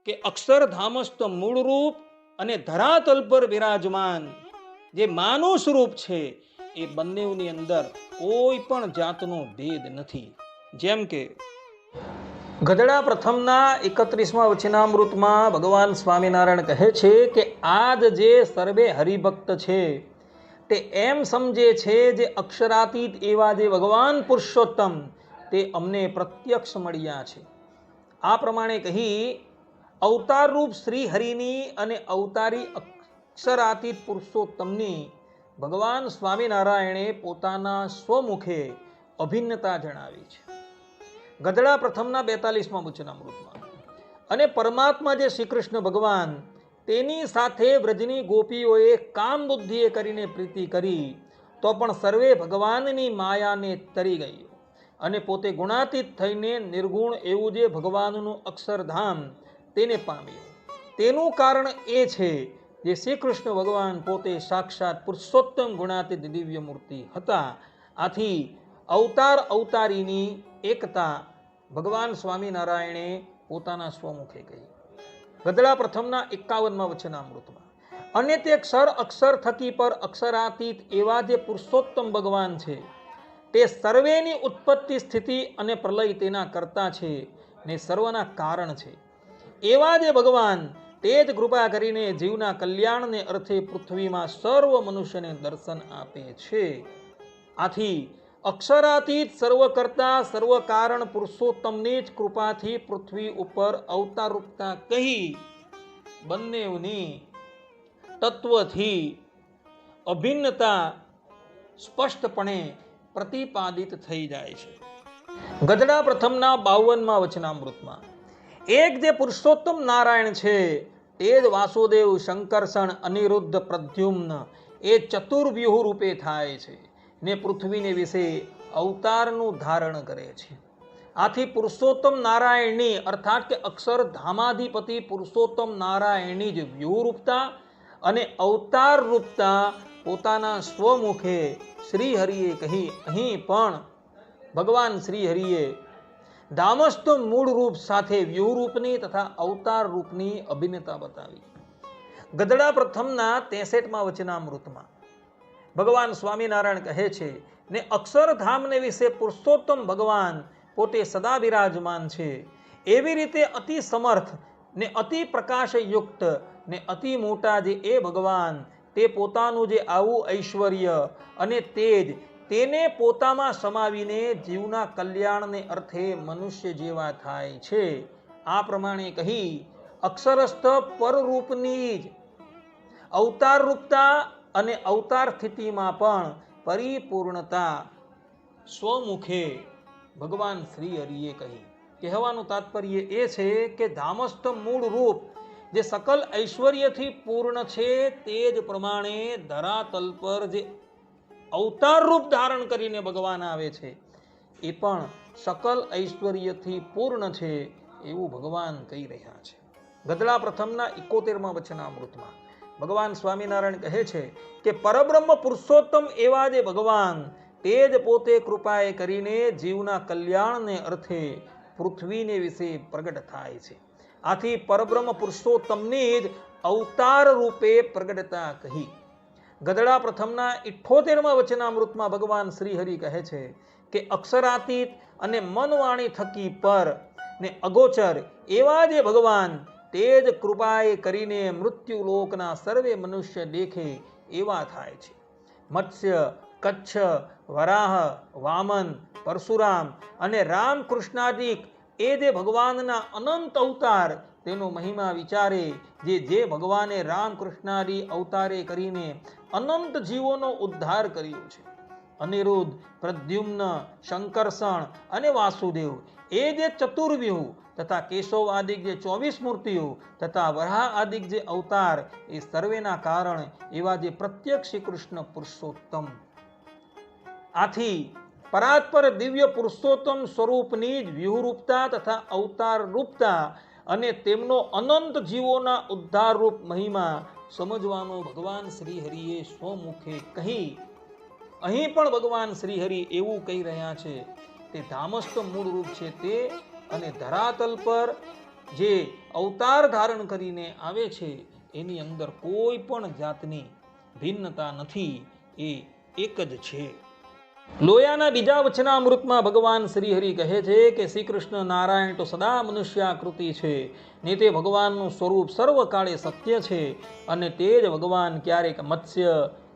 કે અક્ષરધામસ્થ મૂળ રૂપ અને ધરાતલ પર વિરાજમાન જે માનુષ રૂપ છે, એ બંનેની અંદર કોઈ પણ જાતનો ભેદ નથી. જેમ કે ગઢડા પ્રથમના 31મા વચનામૃતમાં ભગવાન સ્વામિનારાયણ કહે છે કે આજ જે સર્વે હરિભક્ત છે તે એમ સમજે છે જે અક્ષરાતીત એવા જે ભગવાન પુરુષોત્તમ તે અમને પ્રત્યક્ષ મળ્યા છે. આ પ્રમાણે કહી અવતાર રૂપ શ્રી હરિની અને અવતારી અક્ષરાતીત પુરુષોત્તમની ભગવાન સ્વામિનારાયણે પોતાના સ્વમુખે અભિન્નતા જણાવી છે. ગઢડા પ્રથમના 42મા વચનામૃતમાં અને પરમાત્મા જે શ્રી કૃષ્ણ ભગવાન તેની સાથે વ્રજની ગોપીઓએ કામ બુદ્ધિએ કરીને પ્રીતિ કરી તો પણ સર્વે ભગવાનની માયાને તરી ગઈ અને પોતે ગુણાતીત થઈને નિર્ગુણ એવું જે ભગવાનનું અક્ષરધામ તેને પામ્યું. તેનું કારણ એ છે જે શ્રી કૃષ્ણ ભગવાન પોતે સાક્ષાત પુરુષોત્તમ ગુણાતીત દિવ્ય મૂર્તિ હતા. આથી અવતાર અવતારીની એકતા ભગવાન સ્વામિનારાયણે પોતાના સ્વમુખે કહી. ગઢડા પ્રથમના 51મા વચનામૃતમાં અને તે અક્ષર થકી પર અક્ષરાતીત એવા જે પુરુષોત્તમ ભગવાન છે તે સર્વેની ઉત્પત્તિ સ્થિતિ અને પ્રલય તેના કરતા છે ને સર્વના કારણ છે. એવા જે ભગવાન તે જ કૃપા કરીને જીવના કલ્યાણને અર્થે પૃથ્વીમાં સર્વ મનુષ્યને દર્શન આપે છે. આથી અક્ષરાતીત સર્વ કરતા સર્વ કારણ પુરુષોત્તમની જ કૃપાથી પૃથ્વી ઉપર અવતાર રૂપતા કહી બંનેની તત્વથી અભિન્નતા સ્પષ્ટપણે પ્રતિપાદિત થઈ જાય છે. ગઢડા પ્રથમના 52મા વચનામૃતમાં એક જે પુરુષોત્તમ નારાયણ છે તે જ વાસુદેવ શંકરષણ અનિરુદ્ધ પ્રદ્યુમ્ન એ ચતુર્વ્યુહ રૂપે થાય છે ને પૃથ્વીને વિશે અવતારનું ધારણ કરે છે. આથી પુરુષોત્તમ નારાયણની અર્થાત કે અક્ષરધામાધિપતિ પુરુષોત્તમ નારાયણની જ વ્યૂહરૂપતા અને અવતાર રૂપતા પોતાના સ્વમુખે શ્રી હરિએ કહી અહીં પણ ભગવાન શ્રી હરિએ ધામસ્થ મૂળ રૂપ સાથે વ્યૂહરૂપની તથા અવતાર રૂપની અભિન્નતા બતાવી. ગઢડા પ્રથમના 63મા વચનામૃતમાં ભગવાન સ્વામિનારાયણ કહે છે ને અક્ષરધામને વિશે પુરુષોત્તમ ભગવાન પોતે સદા બિરાજમાન છે. એવી રીતે અતિ સમર્થ ને અતિ પ્રકાશયુક્ત ને અતિ મોટા જે એ ભગવાન, તે પોતાનું જે આવું ઐશ્વર્ય અને તેજ તેને પોતામાં સમાવીને જીવના કલ્યાણને અર્થે મનુષ્ય જેવા થાય છે. આ પ્રમાણે કહી અક્ષરસ્થ પરરૂપની જ અવતાર રૂપતા અને અવતાર સ્થિતિમાં પણ પરિપૂર્ણતા સ્વમુખે ભગવાન શ્રી હરિએ કહી. કહેવાનું તાત્પર્ય એ છે કે ધામસ્થ મૂળ રૂપ જે સકલ ઐશ્વર્યથી પૂર્ણ છે, તે જ પ્રમાણે ધરાતલ પર જે અવતાર રૂપ ધારણ કરીને ભગવાન આવે છે, એ પણ સકલ ઐશ્વર્યથી પૂર્ણ છે એવું ભગવાન કહી રહ્યા છે. ગદડા પ્રથમના 71મા વચનામૃતમાં ભગવાન સ્વામિનારાયણ કહે છે કે પરબ્રહ્મ પુરુષોત્તમ એવા જે ભગવાન, તે જ પોતે કૃપાએ કરીને જીવના કલ્યાણને અર્થે પૃથ્વીને વિશે પ્રગટ થાય છે. આથી પરબ્રહ્મ પુરુષોત્તમની જ અવતાર રૂપે પ્રગટતા કહી. ગદડા પ્રથમના 78મા વચનામૃતમાં ભગવાન શ્રી હરિ કહે છે કે અક્ષરાતીત અને મનવાણી થકી પર ને અગોચર એવા જે ભગવાન, તે જ કૃપાએ કરીને મૃત્યુલોકના સર્વે મનુષ્ય દેખે એવા થાય છે. મત્સ્ય, કચ્છ, વરાહ, વામન, પરશુરામ અને રામકૃષ્ણાદિક એ જે ભગવાનના અનંત અવતાર, તેનો મહિમા વિચારે જે ભગવાને રામકૃષ્ણાદિ અવતારે કરીને અનંત જીવોનો ઉદ્ધાર કર્યો છે. અનિરુદ્ધ, પ્રદ્યુમ્ન, શંકરષણ અને વાસુદેવ એ જે ચતુર્વ્યુહ તથા કેશવ આદિક જે 24 મૂર્તિઓ તથા વરાહ આદિક જે અવતાર, એ સર્વેના કારણ એવા જે પ્રત્યક્ષ શ્રી કૃષ્ણ પુરુષોત્તમ. આથી પરાત્પર દિવ્ય પુરુષોત્તમ સ્વરૂપની જ વ્યુહરૂપતા તથા અવતાર રૂપતા અને તેમનો અનંત જીવોના ઉદ્ધાર રૂપ મહિમા સમજવાનો ભગવાન શ્રી હરિએ સ્વમુખે કહી. અહીં પણ ભગવાન શ્રી હરિ એવું કહી રહ્યા છે તે ધામસ્થ મૂળ રૂપ છે તે, અને ધરાતલ પર જે અવતાર ધારણ કરીને આવે છે એની અંદર કોઈ પણ જાતની ભિન્નતા નથી, એ એક જ છે. લોયાના બીજા વચનામૃતમાં ભગવાન શ્રી હરિ કહે છે કે શ્રી કૃષ્ણ નારાયણ તો સદા મનુષ્યાકૃતિ છે ને તે ભગવાનનું સ્વરૂપ સર્વકાળે સત્ય છે, અને તે જ ભગવાન ક્યારેક મત્સ્ય,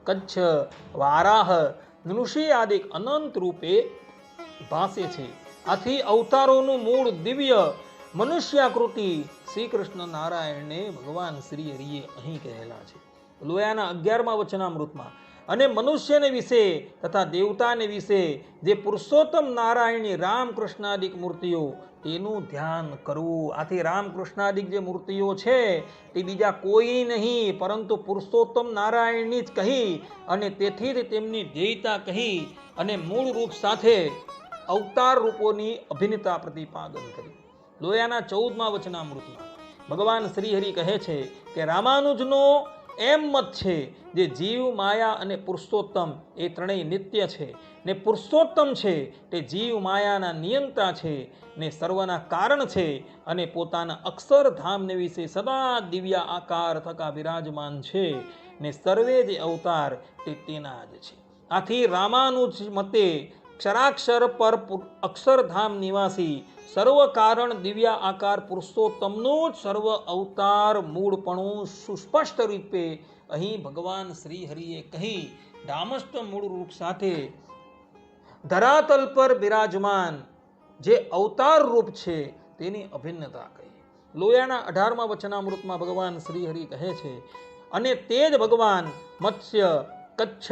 કચ્છ, વારાહ, નૃષિ આદિક અનંત રૂપે ભાસે છે. આથી અવતારોનું મૂળ દિવ્ય મનુષ્યાકૃતિ શ્રી કૃષ્ણ નારાયણને ભગવાન શ્રી હરિએ અહીં કહેલા છે. લોયાના 11મા વચનામૃતમાં અને મનુષ્યને વિશે તથા દેવતાને વિશે જે પુરુષોત્તમ નારાયણની રામકૃષ્ણાદિક મૂર્તિઓ, તેનું ધ્યાન કરવું. આથી રામકૃષ્ણાદિક જે મૂર્તિઓ છે તે બીજા કોઈ નહીં પરંતુ પુરુષોત્તમ નારાયણની જ કહી, અને તેથી જ તેમની ધ્યેયતા કહી અને મૂળ રૂપ સાથે અવતાર રૂપોની અભિન્નતા પ્રતિપાદન કરી. લોયાના 14મા વચનામૃતમાં ભગવાન શ્રી હરિ કહે છે કે રામાનુજનો એમ મત છે જે જીવ, માયા અને પુરુષોત્તમ એ ત્રણેય નિત્ય છે, ને પુરુષોત્તમ છે તે જીવ માયાના નિયંતા છે ને સર્વના કારણ છે, અને પોતાના અક્ષરધામને વિશે સદા દિવ્ય આકાર થકા બિરાજમાન છે, ને સર્વે જે અવતાર તે તેના જ છે. આથી રામાનુજ મતે ક્ષરાક્ષર પર અક્ષરધામ નિવાસી સર્વ કારણ દિવ્ય આકાર પુરુષોત્તમનું જ સર્વ અવતાર મૂળપણું સુસ્પષ્ટ રૂપે અહીં ભગવાન શ્રી હરિએ કહી ધામસ્થ મૂળ રૂપ સાથે ધરાતલ પર બિરાજમાન જે અવતાર રૂપ છે તેની અભિન્નતા કહી. લોયાના 18મા વચનામૃતમાં ભગવાન શ્રી હરિ કહે છે, અને તે જ ભગવાન મત્સ્ય, કચ્છ,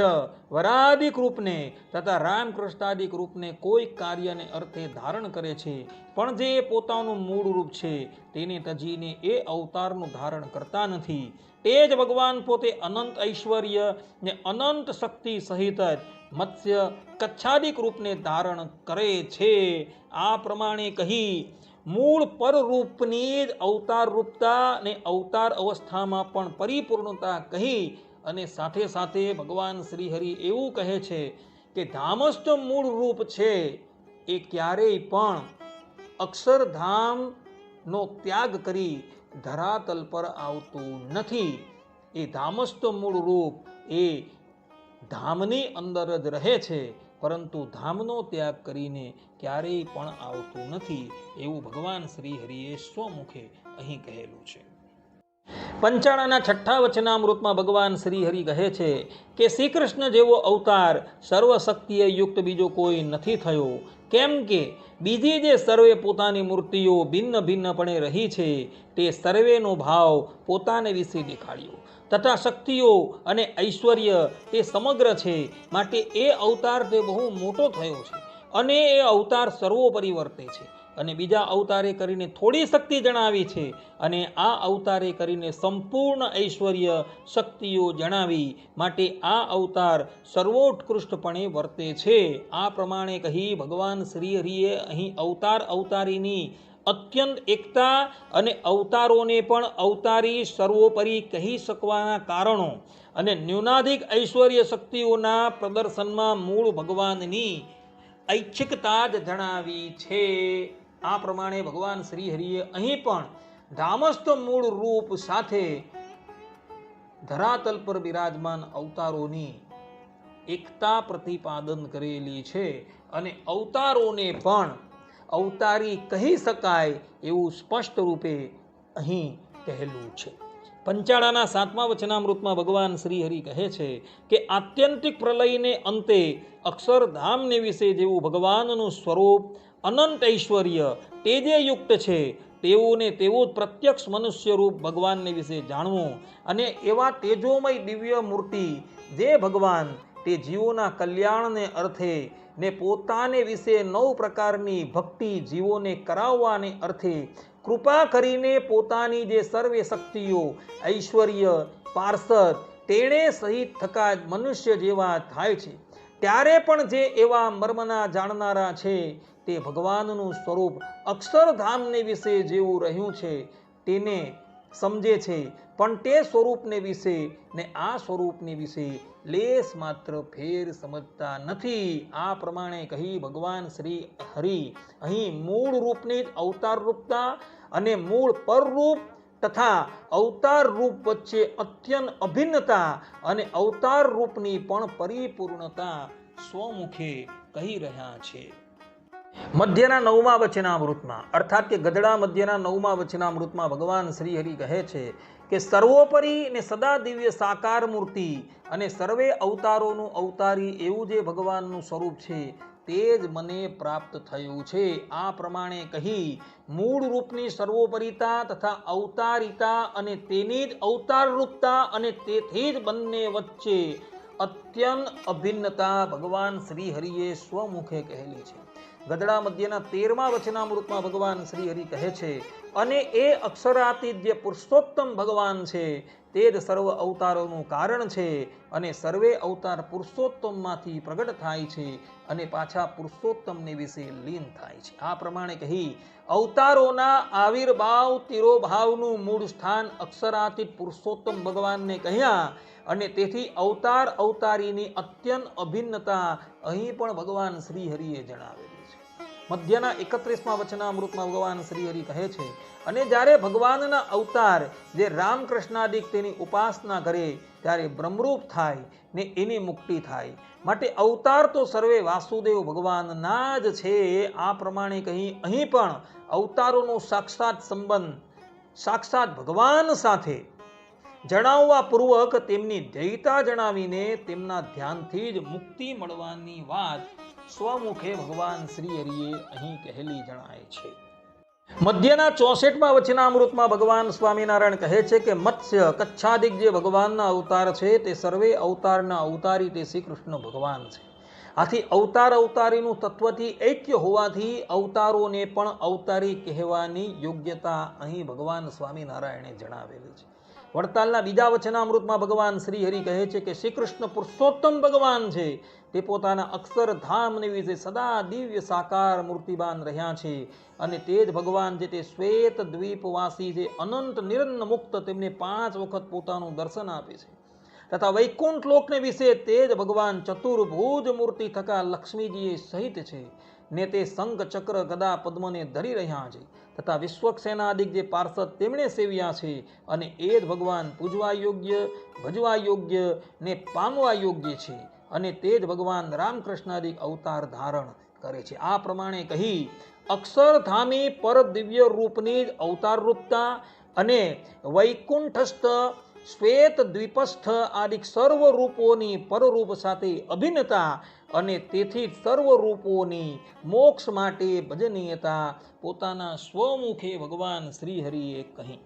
વરાદિક રૂપને તથા રામકૃષ્ણાદિક રૂપને કોઈ કાર્યને અર્થે ધારણ કરે છે, પણ જે પોતાનું મૂળ રૂપ છે તેને તજીને એ અવતારનું ધારણ કરતા નથી. તે જ ભગવાન પોતે અનંત ઐશ્વર્ય ને અનંત શક્તિ સહિત જ મત્સ્ય, કચ્છાદિક રૂપને ધારણ કરે છે. આ પ્રમાણે કહી મૂળ પરરૂપની જ અવતાર રૂપતા ને અવતાર અવસ્થામાં પણ પરિપૂર્ણતા કહી, અને સાથે સાથે ભગવાન શ્રી હરિ એવું કહે છે કે ધામસ્થ મૂળ રૂપ છે એ ક્યારેય પણ અક્ષરધામનો ત્યાગ કરી ધરાતલ પર આવતું નથી. એ ધામસ્થ મૂળ રૂપ એ ધામની અંદર જ રહે છે, પરંતુ ધામનો ત્યાગ કરીને ક્યારેય પણ આવતું નથી એવું ભગવાન શ્રી હરિએ સ્વમુખે અહીં કહેલું છે. પંચાળાના 6 વચનામૃતમાં ભગવાન શ્રી હરિ કહે છે કે શ્રી કૃષ્ણ જેવો અવતાર સર્વશક્તિએ યુક્ત બીજો કોઈ નથી થયો, કેમ કે બીજી જે સર્વે પોતાની મૂર્તિઓ ભિન્ન ભિન્નપણે રહી છે તે સર્વેનો ભાવ પોતાને વિશે દેખાડ્યો તથા શક્તિઓ અને ઐશ્વર્ય તે સમગ્ર છે, માટે એ અવતાર તે બહુ મોટો થયો છે અને એ અવતાર સર્વોપરી વર્તે છે અને બીજા અવતારે કરીને થોડી શક્તિ જણાવી છે અને આ અવતારે કરીને સંપૂર્ણ ઐશ્વર્ય શક્તિઓ જણાવી, માટે આ અવતાર સર્વોત્કૃષ્ટપણે વર્તે છે. આ પ્રમાણે કહી ભગવાન શ્રી હરિએ અહીં અવતાર અવતારીની અત્યંત એકતા અને અવતારોને પણ અવતારી સર્વોપરી કહી શકવાના કારણો અને ન્યૂનાધિક ઐશ્વર્ય શક્તિઓના પ્રદર્શનમાં મૂળ ભગવાનની ઐચ્છિકતા જ જણાવી છે. આ પ્રમાણે ભગવાન શ્રી હરિએ અહીં પણ ધામસ્થ મૂળ રૂપ સાથે ધરાતલ પર બિરાજમાન અવતારોની એકતા પ્રતિપાદન કરેલી છે અને અવતારોને પણ અવતારી કહી શકાય એવું સ્પષ્ટ રૂપે અહીં કહેલું છે. પંચાળાના 7મા વચનામૃતમાં ભગવાન શ્રી હરિ કહે છે કે આત્યંતિક પ્રલયને અંતે અક્ષરધામને વિશે જેવું ભગવાનનું સ્વરૂપ અનંત ઐશ્વર્ય તેજે યુક્ત છે તેવું ને તેવું જ પ્રત્યક્ષ મનુષ્ય રૂપ ભગવાનને વિશે જાણવું અને એવા તેજોમય દિવ્ય મૂર્તિ જે ભગવાન તે જીવોના કલ્યાણને અર્થે ને પોતાને વિશે 9 પ્રકારની ભક્તિ જીવોને કરાવવાને અર્થે કૃપા કરીને પોતાની જે સર્વે શક્તિઓ ઐશ્વર્ય પાર્ષદ તેણે સહિત થકા મનુષ્ય જેવા થાય છે, ત્યારે પણ જે એવા મર્મના જાણનારા છે તે ભગવાનનું સ્વરૂપ અક્ષરધામને વિશે જેવું રહ્યું છે તેને સમજે છે, પણ તે સ્વરૂપને વિશે ને આ સ્વરૂપને વિશે લેશ માત્ર ફેર સમજતા નથી. આ પ્રમાણે કહી ભગવાન શ્રી હરિ અહીં મૂળ રૂપની જ અવતાર રૂપતા અને મૂળ પરરૂપ તથા અવતાર રૂપ વચ્ચે અત્યંત અભિન્નતા અને અવતાર રૂપની પણ પરિપૂર્ણતા સ્વમુખે કહી રહ્યા છે. મધ્યના 9મા વચનામૃતમાં અર્થાત કે ગધડા મધ્યના 9મા વચનામૃતમાં ભગવાન શ્રી હરિ કહે છે કે સર્વોપરી ને સદા દિવ્ય સાકાર મૂર્તિ અને સર્વે અવતારોનું અવતારી એવું જે ભગવાનનું સ્વરૂપ છે તે જ મને પ્રાપ્ત થયું છે. આ પ્રમાણે કહી મૂળ રૂપની સર્વોપરિતા તથા અવતારિતા અને તેની જ અવતાર રૂપતા અને તેથી જ બંને વચ્ચે અત્યંત અભિન્નતા ભગવાન શ્રી હરિએ સ્વમુખે કહેલી છે. ગધડા મધ્યના 13મા વચનામૃતમાં ભગવાન શ્રી હરિ કહે છે અને એ અક્ષરાતીત જે પુરુષોત્તમ ભગવાન છે તે જ સર્વ અવતારોનું કારણ છે અને સર્વે અવતાર પુરુષોત્તમમાંથી પ્રગટ થાય છે અને પાછા પુરુષોત્તમને વિશે લીન થાય છે. આ પ્રમાણે કહી અવતારોના આવિર્ભાવ તિરોભાવનું મૂળ સ્થાન અક્ષરાતીત પુરુષોત્તમ ભગવાનને કહ્યા અને તેથી અવતાર અવતારીની અત્યંત અભિન્નતા અહીં પણ ભગવાન શ્રી હરિએ જણાવેલી છે. મધ્યના 31મા વચનામૃતમાં ભગવાન શ્રી હરિ કહે છે અને જ્યારે ભગવાનના અવતાર જે રામકૃષ્ણાદિક તેની ઉપાસના કરે ત્યારે બ્રહ્મરૂપ થાય ને એની મુક્તિ થાય, માટે અવતાર તો સર્વે વાસુદેવ ભગવાનના જ છે. આ પ્રમાણે કહી અહીં પણ અવતારોનો સાક્ષાત સંબંધ સાક્ષાત ભગવાન સાથે જણાવવા પૂર્વક તેમની ધૈર્યતા જણાવીને તેમના ધ્યાનથી જ મુક્તિ મળવાની વાત સ્વમુખે ભગવાન શ્રી હરિએ અહીં કહેલી જણાય છે. મધ્યના 64મા વચનામૃતમાં ભગવાન સ્વામિનારાયણ કહે છે કે મત્સ્ય કચ્છાદિક જે ભગવાનના અવતાર છે તે સર્વે અવતારના અવતારી તે શ્રી કૃષ્ણ ભગવાન છે. આથી અવતાર અવતારીનું તત્વથી ઐક્ય હોવાથી અવતારોને પણ અવતારી કહેવાની યોગ્યતા અહીં ભગવાન સ્વામિનારાયણે જણાવેલી છે. વડતાલના 2જા વચનામૃતમાં ભગવાન શ્રી હરિ કહે છે કે શ્રી કૃષ્ણ પુરુષોત્તમ ભગવાન છે તે પોતાના અક્ષરધામને વિશે સદા દિવ્ય સાકાર મૂર્તિવાન રહ્યા છે અને તે જ ભગવાન જે તે શ્વેત દ્વીપવાસી જે અનંત નિરન્ન મુક્ત તેમને 5 વખત પોતાનું દર્શન આપે છે તથા વૈકુંઠ લોકને વિશે તે જ ભગવાન ચતુર્ભુજ મૂર્તિ થકા લક્ષ્મીજીએ સહિત છે ને તે શંખ ચક્ર ગદા પદ્મને ધરી રહ્યા છે તથા વિશ્વક્સેનાદિક જે પાર્ષદ તેમણે સેવ્યા છે અને એ જ ભગવાન પૂજવા યોગ્ય ભજવા યોગ્ય ને પામવા યોગ્ય છે અને તે જ ભગવાન રામકૃષ્ણાદિક અવતાર ધારણ કરે છે. આ પ્રમાણે કહી અક્ષરધામી પર દિવ્ય રૂપની જ અવતાર રૂપતા અને વૈકુંઠસ્થ શ્વેત દ્વીપસ્થ આદિક સર્વ રૂપોની પરરૂપ સાથે અભિન્નતા અને તેથી સર્વ રૂપોની મોક્ષ માટે ભજનીયતા પોતાના સ્વમુખે ભગવાન શ્રીહરિએ કહી.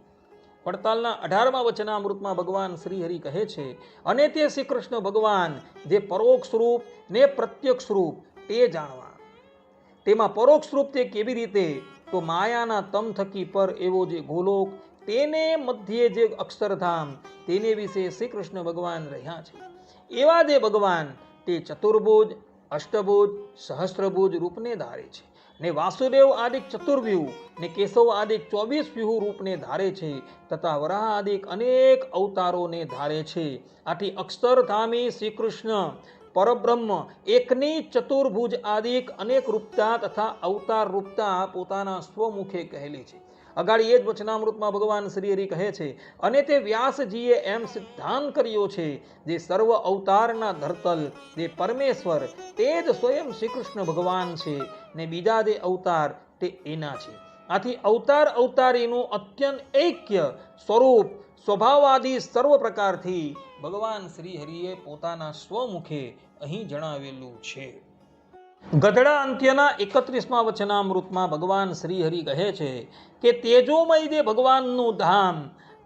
વડતાલના 18મા વચનામૃતમાં ભગવાન શ્રીહરિ કહે છે, અને તે શ્રી કૃષ્ણ ભગવાન જે પરોક્ષ રૂપ ને પ્રત્યક્ષ રૂપ તે જાણવા. તેમાં પરોક્ષ રૂપ તે કેવી રીતે? તો માયાના તમ થકી પર એવો જે ગોલોક, તેને મધ્યે જે અક્ષરધામ, તેને વિશે શ્રી કૃષ્ણ ભગવાન રહ્યા છે. એવા જે ભગવાન તે ચતુર્ભુજ, અષ્ટભુજ, સહસ્ત્રભુજ રૂપને ધારે છે ને વાસુદેવ આદિક ચતુર્વ્યુહ ને કેશવ આદિક 24 વ્યુહ રૂપને ધારે છે તથા વરાહ આદિક અનેક અવતારોને ધારે છે. આથી અક્ષરધામી શ્રી કૃષ્ણ પરબ્રહ્મ એકની ચતુર્ભુજ આદિક અનેક રૂપતા તથા અવતાર રૂપતા પોતાના સ્વમુખે કહેલી છે. અગાડી એ જ વચનામૃતમાં ભગવાન શ્રીહરિ કહે છે, અને તે વ્યાસજીએ એમ સિદ્ધાંત કર્યો છે જે સર્વ અવતારના ધરતલ જે પરમેશ્વર તે જ સ્વયં શ્રી કૃષ્ણ ભગવાન છે ને બીજા જે અવતાર તે એના છે. આથી અવતાર અવતારીનું અત્યંત ઐક્ય સ્વરૂપ સ્વભાવાદી સર્વ પ્રકારથી ભગવાન શ્રીહરિએ પોતાના સ્વમુખે અહીં જણાવેલું છે. ગધડા અંત્યના 31મા વચનામૃતમાં ભગવાન શ્રીહરિ કહે છે કે તેજોમય જે ભગવાનનું ધામ,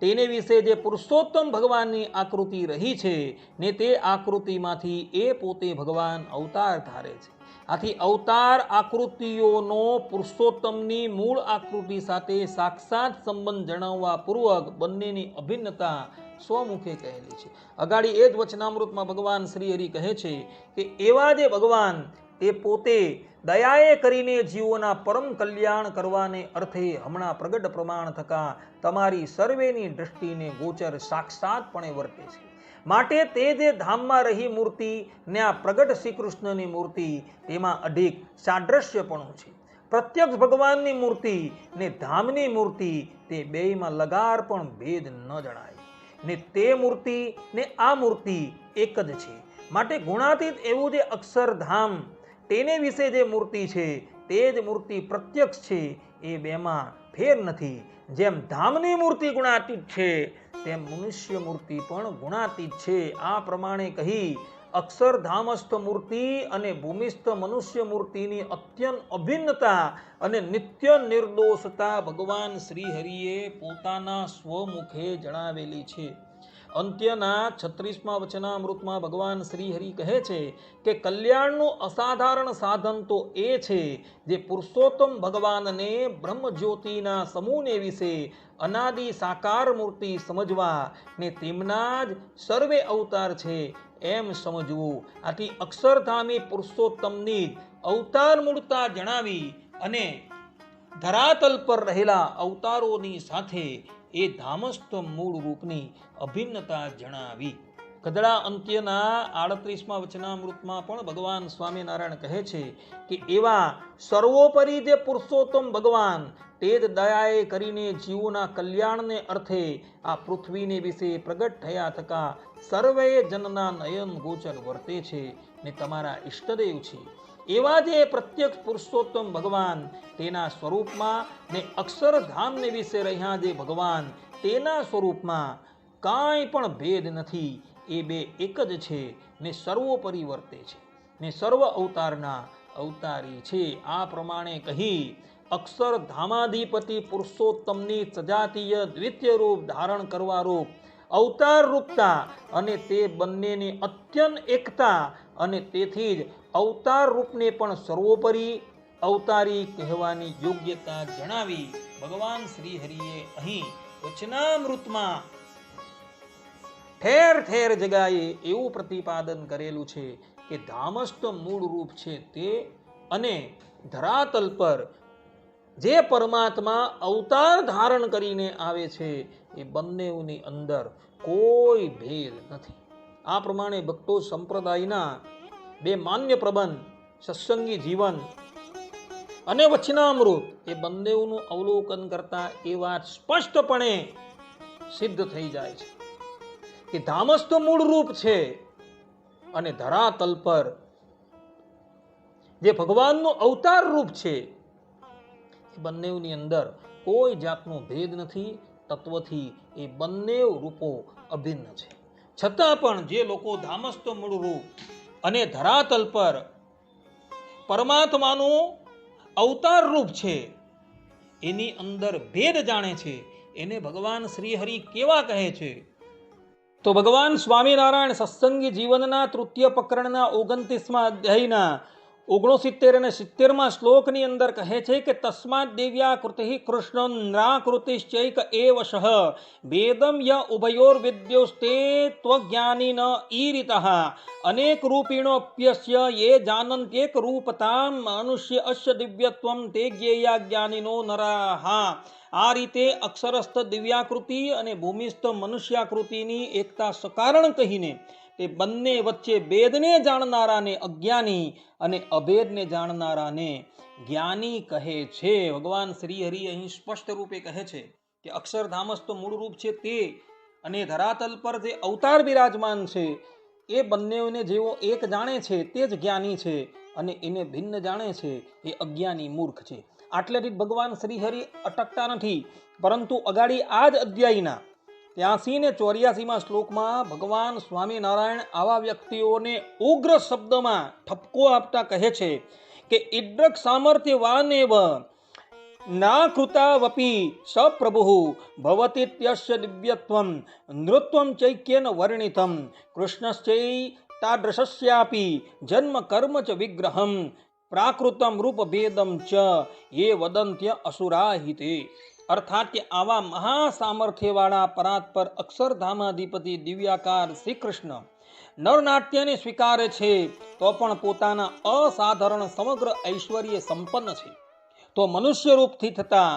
તેને વિશે જે પુરુષોત્તમ ભગવાનની આકૃતિ રહી છે ને તે આકૃતિમાંથી એ પોતે ભગવાન અવતાર ધારે છે. આથી અવતાર આકૃતિઓનો પુરુષોત્તમની મૂળ આકૃતિ સાથે સાક્ષાત સંબંધ જણાવવા પૂર્વક બંનેની અભિન્નતા સ્વમુખે કહેલી છે. અગાડી એ જ વચનામૃતમાં ભગવાન શ્રીહરિ કહે છે કે એવા જે ભગવાન તે પોતે દયાએ કરીને જીવોના પરમ કલ્યાણ કરવાને અર્થે હમણાં પ્રગટ પ્રમાણ થકા તમારી સર્વેની દ્રષ્ટિને ગોચર સાક્ષાતપણે વર્તે છે. માટે તે જે ધામમાં રહી મૂર્તિ ને આ પ્રગટ શ્રી કૃષ્ણની મૂર્તિ તેમાં અધિક સાદ્રશ્યપણું છે. પ્રત્યક્ષ ભગવાનની મૂર્તિ ને ધામની મૂર્તિ તે બેયમાં લગાર પણ ભેદ ન જણાય ને તે મૂર્તિ ને આ મૂર્તિ એક જ છે. માટે ગુણાતીત એવું જે અક્ષરધામ તેને વિશે જે મૂર્તિ છે તે જ મૂર્તિ પ્રત્યક્ષ છે, એ બેમાં ફેર નથી. જેમ ધામની મૂર્તિ ગુણાતીત છે તેમ મનુષ્ય મૂર્તિ પણ ગુણાતીત છે. આ પ્રમાણે કહી અક્ષરધામસ્થ મૂર્તિ અને ભૂમિસ્થ મનુષ્ય મૂર્તિની અત્યંત અભિન્નતા અને નિત્ય નિર્દોષતા ભગવાન શ્રીહરિએ પોતાના સ્વમુખે જણાવેલી છે. અંત્યના 36મા વચનામૃતમાં ભગવાન શ્રીહરિ કહે છે કે કલ્યાણનું અસાધારણ સાધન તો એ છે જે પુરુષોત્તમ ભગવાનને બ્રહ્મજ્યોતિના સમૂહને વિશે અનાદિ સાકાર મૂર્તિ સમજવા ને તેમના જ સર્વે અવતાર છે એમ સમજવું. આથી અક્ષરધામી પુરુષોત્તમની અવતાર મૂળતા જણાવી અને ધરાતલ પર રહેલા અવતારોની સાથે એ ધામસ્થ મૂળ રૂપની અભિન્નતા જણાવી. ગધડા અંત્યના 38મા વચનામૃતમાં પણ ભગવાન સ્વામિનારાયણ કહે છે કે એવા સર્વોપરી જે પુરુષોત્તમ ભગવાન તે જ દયાએ કરીને જીવોના કલ્યાણને અર્થે આ પૃથ્વીને વિશે પ્રગટ થયા થકા સર્વે જનના નયન ગોચર વર્તે છે ને તમારા ઈષ્ટદેવ છે. એવા જે પ્રત્યક્ષ પુરુષોત્તમ ભગવાન તેના સ્વરૂપમાં ને અક્ષરધામને વિશે રહ્યા જે ભગવાન તેના સ્વરૂપમાં કાંઈ પણ ભેદ નથી. એ બે એક જ છે ને સર્વોપરી વર્તે છે ને સર્વ અવતારના અવતારી છે. આ પ્રમાણે કહી અક્ષરધામાધિપતિ પુરુષોત્તમની સજાતીય દ્વિતીય રૂપ ધારણ કરવા રૂપ અવતાર રૂપતા અને તે બંનેની અત્યંત એકતા અને તેથી જ અવતાર રૂપને પણ સર્વોપરી અવતારી કહેવાની યોગ્યતા જણાવી ભગવાન શ્રીહરિએ અહીં વચનામૃતમાં ઠેર ઠેર જગાએ એવું પ્રતિપાદન કરેલું છે કે ધામસ્થ મૂળ રૂપ છે તે અને ધરાતલ પર જે પરમાત્મા અવતાર ધારણ કરીને આવે છે એ બંનેની અંદર કોઈ ભેદ નથી. આ પ્રમાણે ભક્તો સંપ્રદાયના બે માન્ય પ્રબંધ સત્સંગી જીવન અને વચનામૃત એ બંનેનું અવલોકન કરતા એ વાત સ્પષ્ટપણે સિદ્ધ થઈ જાય છે કે ધામસ્થ મૂળ રૂપ છે અને ધરાતલ પર જે ભગવાનનું અવતાર રૂપ છે એ બંનેની અંદર કોઈ જાતનો ભેદ નથી. તત્વથી એ બંને રૂપો અભિન્ન છે. છતાં પણ જે લોકો ધામસ્થ મૂળ રૂપ અને ધરાતલ પર પરમાત્માનું અવતાર રૂપ છે એની અંદર ભેદ જાણે છે એને ભગવાન શ્રી હરિ કેવા કહે છે? તો ભગવાન સ્વામિનારાયણ સત્સંગી જીવનના તૃતીય પ્રકરણના 29મા અધ્યાયના 69 અને 70મા શ્લોકની અંદર કહે છે કે તસ્માદ દિવ્યાકૃતિ કૃષ્ણ નાકૃતિશ્ચૈક એવશઃ વેદમ ય ઉભયોર વિદ્યોસ્તે ત્વજ્ઞાનિન ઈરિતઃ અનેક રૂપિણોપ્યસ્ય યે જાનન્ત્યેક રૂપતામ મનુષ્ય અસ્ય દિવ્યત્વમ તે જ્ઞેયા જ્ઞાનિનો નરાઃ. આ રીતે અક્ષરસ્થ દિવ્યાકૃતિ અને ભૂમિસ્થ મનુષ્યાકૃતિની એકતા સકારણ કહીને તે બંને વચ્ચે ભેદને જાણનારાને અજ્ઞાની અને અભેદને જાણનારાને જ્ઞાની કહે છે. ભગવાન શ્રી હરિ અહીં સ્પષ્ટ રૂપે કહે છે કે અક્ષરધામસ્થ મૂળ રૂપ છે તે અને ધરાતલ પર જે અવતાર બિરાજમાન છે એ બંનેને જેવો એક જાણે છે તે જ જ્ઞાની છે અને એને ભિન્ન જાણે છે એ અજ્ઞાની મૂર્ખ છે. આટલેથી ભગવાન શ્રી હરિ અટકતા નથી, પરંતુ અગાડી આ જ અધ્યાયના 83 ને 84મા શ્લોકમાં ભગવાન સ્વામિનારાયણ આવા વ્યક્તિઓને ઉગ્ર શબ્દમાં ઠપકો આપતા કહે છે કે ઈડ્રક સામર્થ્યવાનેવ ના કૃતાવપી સપ્રભુ ભવતીત્યસ્ય દિવ્યત્વમ નૃત્વમ ચૈક્યેન વર્ણિતમ કૃષ્ણશ્ચૈ તાદૃશસ્યાપી જન્મ કર્મ ચ વિગ્રહમ પ્રાકૃતમ રૂપ ભેદમ ચ યે વદંત્ય અસુરાહિતે. અર્થાત કે આવા મહાસામર્થ્યવાળા પરાત્પર અક્ષરધામાધિપતિ દિવ્યાકાર શ્રી કૃષ્ણ નરનાટ્યને સ્વીકારે છે તો પણ પોતાના અસાધારણ સમગ્ર ઐશ્વર્ય સંપન્ન છે. તો મનુષ્ય રૂપથી થતા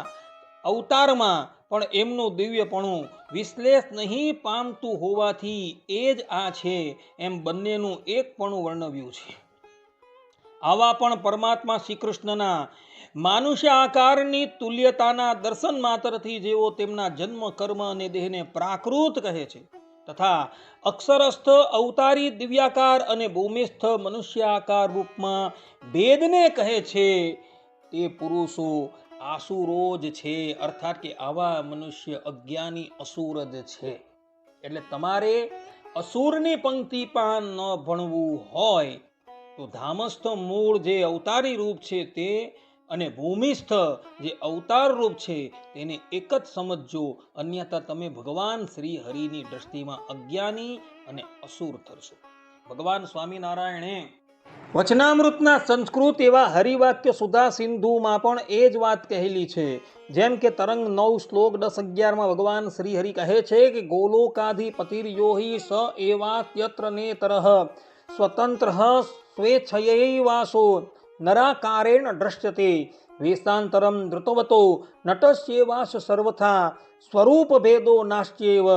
અવતારમાં પણ એમનું દિવ્યપણું વિશ્લેષ નહીં પામતું હોવાથી એ જ આ છે એમ બંનેનું એકપણું વર્ણવ્યું છે. આવા પણ પરમાત્મા શ્રી કૃષ્ણના માનુષ્ય આકારની તુલ્યતાના દર્શન માત્રથી જેઓ તેમના જન્મ કર્મ અને દેહને પ્રાકૃત કહે છે તથા અક્ષરસ્થ અવતારી દિવ્યાકાર અને ભૂમિસ્થ મનુષ્યાકાર રૂપમાં ભેદને કહે છે તે પુરુષો આસુરો જ છે. અર્થાત કે આવા મનુષ્ય અજ્ઞાની અસુર જ છે. એટલે તમારે અસુરની પંક્તિ પણ ન ભણવું હોય તો ધામસ્થ મૂળ જે અવતારી રૂપ છે તે અને ભૂમિસ્થ જે અવતાર રૂપ છે તેને એક જ સમજજો, અન્યથા તમે ભગવાન શ્રી હરિની દ્રષ્ટિમાં અજ્ઞાની અને અસુર થશો. ભગવાન સ્વામિનારાયણે વચનામૃતના સંસ્કૃત એવા હરિવાક્ય સુધા સિંધુમાં પણ એ જ વાત કહેલી છે. જેમ કે તરંગ 9 શ્લોક 10-11માં ભગવાન શ્રી હરિ કહે છે કે ગોલોકાધિપતિર્યોહિ સ એવાસ્યત્ર નેતરઃ સ્વતંત્ર સ્વેચ્છયૈવાસો નરાકારેણ દ્રશ્યતે વેશાંતરમ ધૃતવતો નટસ્યેવાસ સર્વથા સ્વરૂપ ભેદો નાશ્ચેવ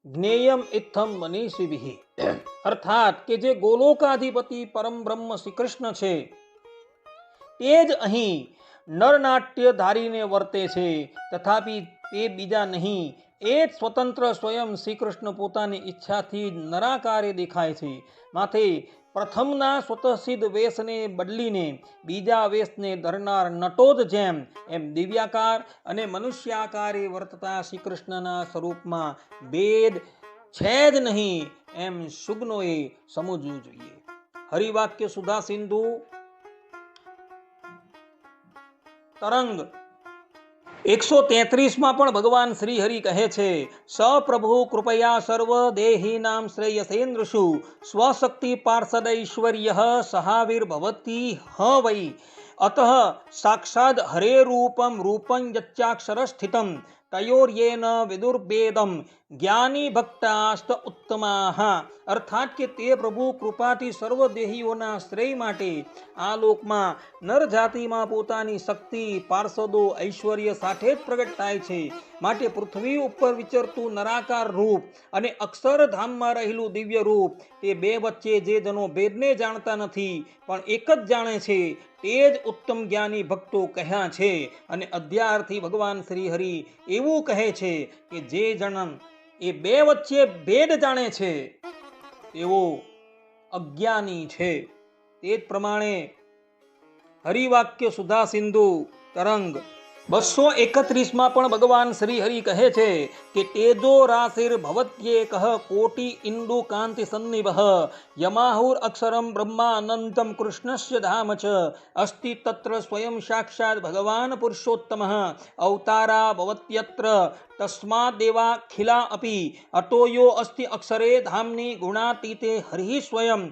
જ્ઞેયમ ઇત્થમ મનીષિભિઃ. અર્થાત કે જે ગોલોકાધિપતિ પરમ બ્રહ્મ શ્રી કૃષ્ણ છે તે જ અહીં નરનાટ્ય ધારીને વર્તે છે, તથાપિ તે બીજા નહીં, એ જ સ્વતંત્ર સ્વયં શ્રી કૃષ્ણ પોતાની ઈચ્છાથી નરાકારે દેખાય છે. માથે પ્રથમના સ્વતઃસિદ્ધ વેશને બદલીને બીજા વેશને ધરનાર નટો જ જેમ એમ દિવ્યાકાર અને મનુષ્યાકારે વર્તતા શ્રી કૃષ્ણના સ્વરૂપમાં ભેદ છે જ નહીં એમ સુજ્ઞોએ સમજવું જોઈએ. હરિવાક્ય સુધા સિંધુ તરંગ 133માં પણ ભગવાન શ્રી હરિ કહે છે સપ્રભુ કૃપયા સર્વ દેહીનામ શ્રેયસેન્દ્રષુ સ્વશક્તિ પાર્ષદૈશ્વર્ય સહાવિર્ભવતી હ વૈ અતઃ સાક્ષાદ હરે રૂપમ રૂપં યચ્ચાક્ષર સ્થિતમ તયોર્યેન વિદુર્ભેદમ જ્ઞાની ભક્તાસ્ત ઉત્તમાઃ. અર્થાત કે તે પ્રભુ કૃપાથી સર્વ દેહીઓના શ્રેય માટે આ લોકમાં નર જાતિમાં પોતાની શક્તિ પાર્ષદો ઐશ્વર્ય સાથે જ પ્રગટ થાય છે. માટે પૃથ્વી ઉપર વિચરતું નરાકાર રૂપ અને અક્ષરધામમાં રહેલું દિવ્ય રૂપ તે બે વચ્ચે જે જનો ભેદને જાણતા નથી પણ એક જ જાણે છે તે જ ઉત્તમ જ્ઞાની ભક્તો કહ્યા છે. અને અધ્યાર્થી ભગવાન શ્રી હરિ એવું કહે છે કે જે જણ એ બે વચ્ચે ભેદ જાણે છે તેઓ અજ્ઞાની છે. તે જ પ્રમાણે હરિવાક્ય સુધા સિંધુ તરંગ 231 પણ ભગવાન શ્રી હરિ કહે છે કે તેજો રાશિર ભવત્યેકઃ કોટિ ઇન્દુ કાંતિ સન્નિભઃ યમાહુર અક્ષરમ બ્રહ્મા અનંતમ કૃષ્ણસ્ય ધામ ચ અસ્તિ તત્ર સ્વયં સાક્ષાત ભગવાન પુરુષોત્તમઃ અવતારા ભવત્યત્ર તસ્માદ દેવાખિલા અપી અતોયો અસ્તિ અક્ષરે ધામની ગુણાતીતે હરિ સ્વયં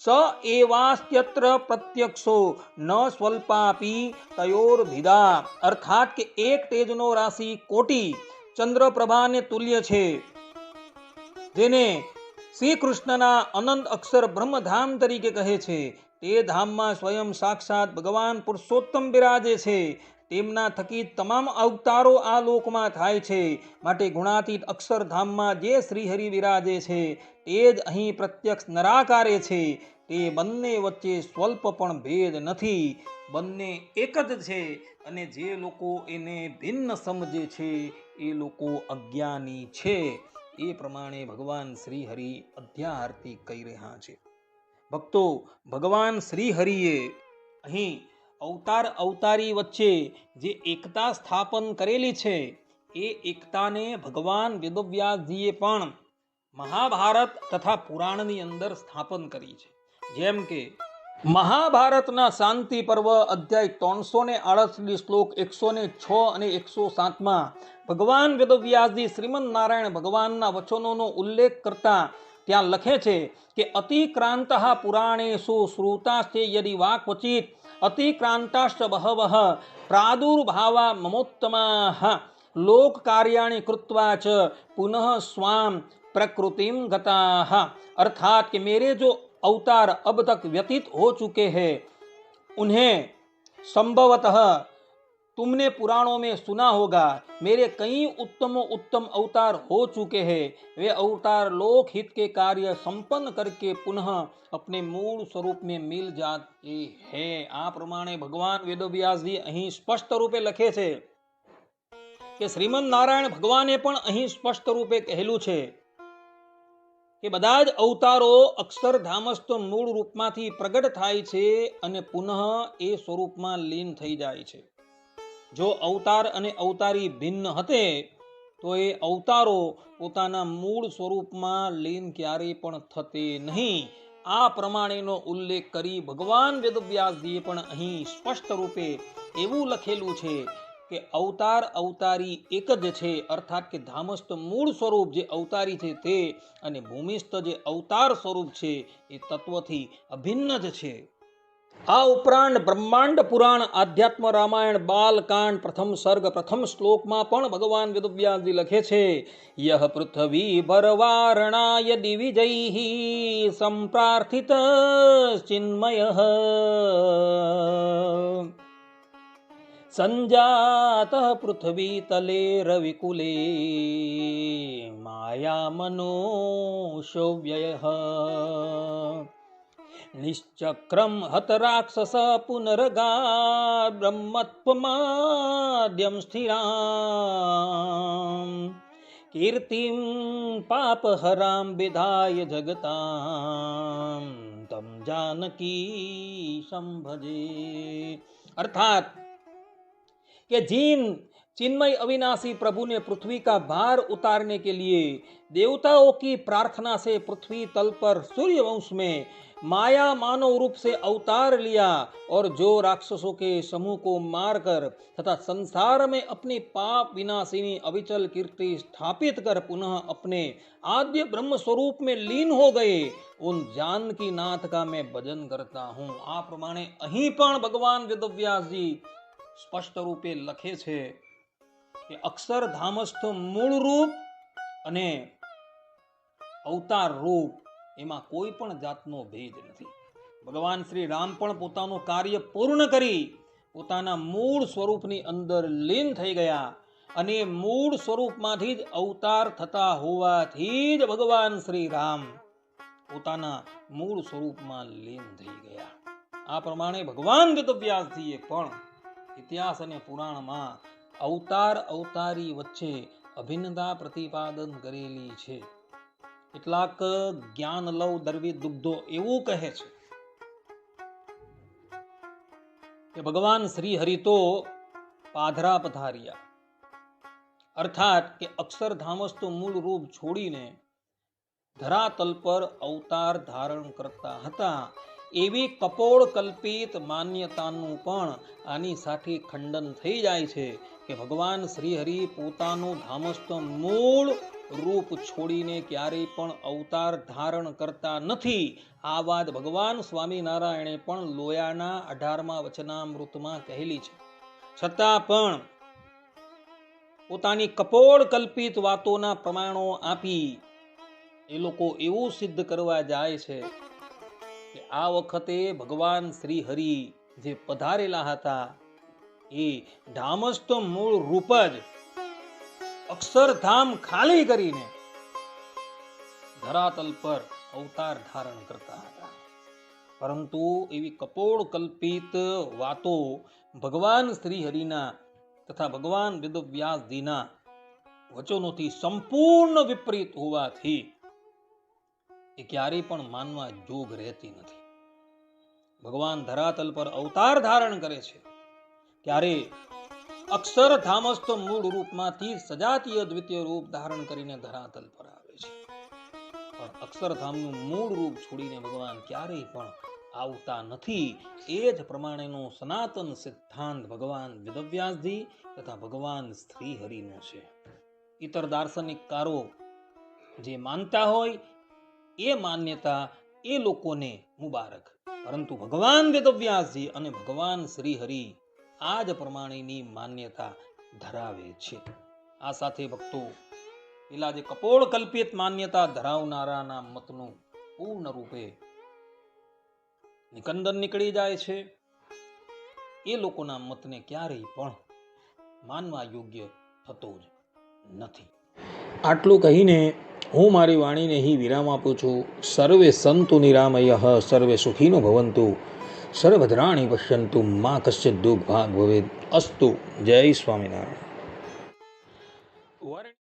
સ એવાસ્ત્યત્ર પ્રત્યક્ષો ન સ્વલ્પાપી તયોર્ભિદા. અર્થાત કે એક તેજનો રાશિ કોટી ચંદ્રપ્રભાને તુલ્ય છે, જેને શ્રી કૃષ્ણના અનંત અક્ષર બ્રહ્મધામ તરીકે કહે છે. તે ધામમાં સ્વયં સાક્ષાત ભગવાન પુરુષોત્તમ બિરાજે છે. તેમના થકી તમામ અવતારો આ લોકમાં થાય છે. માટે ગુણાતીત અક્ષરધામમાં જે શ્રીહરિ બિરાજે છે તે જ અહીં પ્રત્યક્ષ નરાકારે છે. તે બંને વચ્ચે સ્વલ્પ પણ ભેદ નથી, બંને એક જ છે. અને જે લોકો એને ભિન્ન સમજે છે એ લોકો અજ્ઞાની છે. એ પ્રમાણે ભગવાન શ્રીહરિ અધ્યાહારથી કહી રહ્યા છે. ભક્તો, ભગવાન શ્રીહરિએ અહીં અવતાર અવતારી વચ્ચે જે એકતા સ્થાપન કરેલી છે એ એકતાને ભગવાન વેદવ્યાસજીએ પણ મહાભારત તથા પુરાણની અંદર સ્થાપન કરી છે. જેમ કે મહાભારતના શાંતિ પર્વ અધ્યાય 338 શ્લોક 106 અને 107 ભગવાન વેદવ્યાસજી શ્રીમદ નારાયણ ભગવાનના વચનોનો ઉલ્લેખ કરતા ત્યાં લખે છે કે અતિક્રાંત પુરાણેષુ શ્રુતાશ્ચે યદિ વા ક્વચિત અતિક્રાંતાશ્ચ બહવઃ પ્રાદુર્ભાવા મમોત્તમાઃ લોક કાર્યાણિ કૃત્વા ચ પુનઃ સ્વામ प्रकृतिम गताः. अर्थात कि मेरे जो अवतार अब तक व्यतीत हो चुके हैं उन्हें संभवतः तुमने पुराणों में सुना होगा. मेरे कई उत्तम अवतार हो चुके हैं. वे अवतार लोक हित के कार्य संपन्न करके पुनः अपने मूल स्वरूप में मिल जाते हैं. આ પ્રમાણે ભગવાન વેદવ્યાસજી અહીં સ્પષ્ટ રૂપે લખે છે કે શ્રીમદ નારાયણ ભગવાને પણ અહીં સ્પષ્ટ રૂપે કહેલું છે કે બધા જ અવતારો અક્ષરધામસ્થ મૂળ રૂપમાંથી પ્રગટ થાય છે અને પુનઃ એ સ્વરૂપમાં લીન થઈ જાય છે. જો અવતાર અને અવતારી ભિન્ન હતે તો એ અવતારો પોતાના મૂળ સ્વરૂપમાં લીન ક્યારેય પણ થતે નહીં. આ પ્રમાણેનો ઉલ્લેખ કરી ભગવાન વેદવ્યાસજીએ પણ અહીં સ્પષ્ટ રૂપે એવું લખેલું છે કે અવતાર અવતારી એક જ છે. અર્થાત કે ધામસ્થ મૂળ સ્વરૂપ જે અવતારી છે તે અને ભૂમિસ્થ જે અવતાર સ્વરૂપ છે એ તત્વથી અભિન્ન જ છે. આ ઉપરાંત બ્રહ્માંડ પુરાણ, આધ્યાત્મ રામાયણ, બાલકાંડ પ્રથમ સર્ગ પ્રથમ શ્લોકમાં પણ ભગવાન વેદવ્યાસજી લખે છે યહ પૃથ્વી ભરવારણાય દિવિજૈઃ સંપ્રાર્થિત ચિન્મયઃ સંજાત પૃથ્વી તલે રવિકુલે માયામનોષો વ્યયઃ નિશ્ચક્રમ હત રાક્ષસ પુનરગા બ્રહ્મત્વમાદ્યમ સ્થિરામ કીર્તિમ પાપહરામ વિધાય જગતામ તમ જાનકી સંભજે. अर्थात कि जिन चिन्मय अविनाशी प्रभु ने पृथ्वी का भार उतारने के लिए देवताओं की प्रार्थना से पृथ्वी तल पर सूर्यवंश में माया मानव रूप से अवतार लिया और जो राक्षसों के समूह को मारकर तथा संसार में अपनी पाप विनाशिनी अविचल कीर्ति स्थापित कर पुनः अपने आद्य ब्रह्म स्वरूप में लीन हो गए, उन जानकी नाथ का मैं भजन करता हूँ. आ प्रमाणे अहीं पण भगवान वेदव्यास जी स्पष्ट रूपे लखे छे कि अक्षरधामस्थ मूल रूप अने अवतार रूप एमां कोई पण जातनो भेद नथी. भगवान श्री राम पण पोतानुं कार्य पूर्ण करी पोताना मूळ स्वरूपनी अंदर लीन थई गया अने मूळ स्वरूपमांथी ज अवतार थता होवाथी ज भगवान श्री राम पोताना मूळ स्वरूपमां लीन थई गया. आ प्रमाणे भगवान वेदव्यासजीए पण इतिहास अने पुराणमां अवतार अवतारी वच्चे अभिन्नता प्रतिपादन करेली छे. કેટલાક જ્ઞાન લવ દર્વી દુગ્ધો એવું કહે છે કે ભગવાન શ્રી હરિ તો પાધરા પધાર્યા, અર્થાત કે અક્ષરધામસ્તુ મૂળ રૂપ છોડીને ધરાતલ પર અવતાર ધારણ કરતા હતા. એવી કપોળ કલ્પિત માન્યતાનું પણ આની સાથે ખંડન થઈ જાય છે કે ભગવાન શ્રી હરિ પોતાનું ધામસ્થ મૂળ રૂપ છોડીને ક્યારેય પણ અવતાર ધારણ કરતા નથી. આ વાત ભગવાન સ્વામિનારાયણે પણ લોયાના 18મા વચનામૃતમાં કહેલી છે. છતાં પણ પોતાની કપોળ કલ્પિત વાતોના પ્રમાણો આપી એ લોકો એવું સિદ્ધ કરવા જાય છે કે આ વખતે ભગવાન શ્રી હરિ જે પધારેલા હતા એ ધામસ્થ મૂળ રૂપ જ અક્ષરધામ ખાલી કરીને ધરાતલ પર અવતાર ધારણ કરતા હતા. પરંતુ એવી કપોળ કલ્પિત વાતો ભગવાન શ્રી હરિના તથા ભગવાન વેદવ્યાસજીના વચનોથી સંપૂર્ણ વિપરીત હોવાથી એ ક્યારેય પણ માનવા યોગ રહેતી નથી. ભગવાન ધરાતલ પર અવતાર ધારણ કરે છે ત્યારે અક્ષરધામસ્થ મૂળ રૂપમાંથી સજાતીય દ્વિતીય રૂપ ધારણ કરીને ધરાતલ પર આવે છે. પણ અક્ષરધામનું મૂળ રૂપ છોડીને ભગવાન ક્યારેય પણ આવતા નથી. એ જ પ્રમાણેનો સનાતન સિદ્ધાંત ભગવાન વેદવ્યાસજી તથા ભગવાન શ્રી હરિનો છે. ઇતર દાર્શનિકકારો જે માનતા હોય એ માન્યતા એ લોકોને મુબારક, પરંતુ ભગવાન વેદવ્યાસજી અને ભગવાન શ્રી હરિ આ જ પ્રમાણેની માન્યતા ધરાવે છે. આ સાથે ભક્તો પેલા જે કપોળ કલ્પિત માન્યતા ધરાવનારાના મતનું પૂર્ણ રૂપે નિકંદન નીકળી જાય છે. એ લોકોના મતને ક્યારેય પણ માનવા યોગ્ય થતો જ નથી. આટલું કહીને હું મારી વાણીને અહીં વિરામ આપું છું. સર્વે સંતુ નિરામયઃ, સર્વે સુખીનો ભવંતુ, સર્વભદ્રાણિ પશ્યન્તુ, મા કશ્ચિદ દુઃખ ભાગ ભવેદ. અસ્તુ. જય સ્વામિનારાયણ.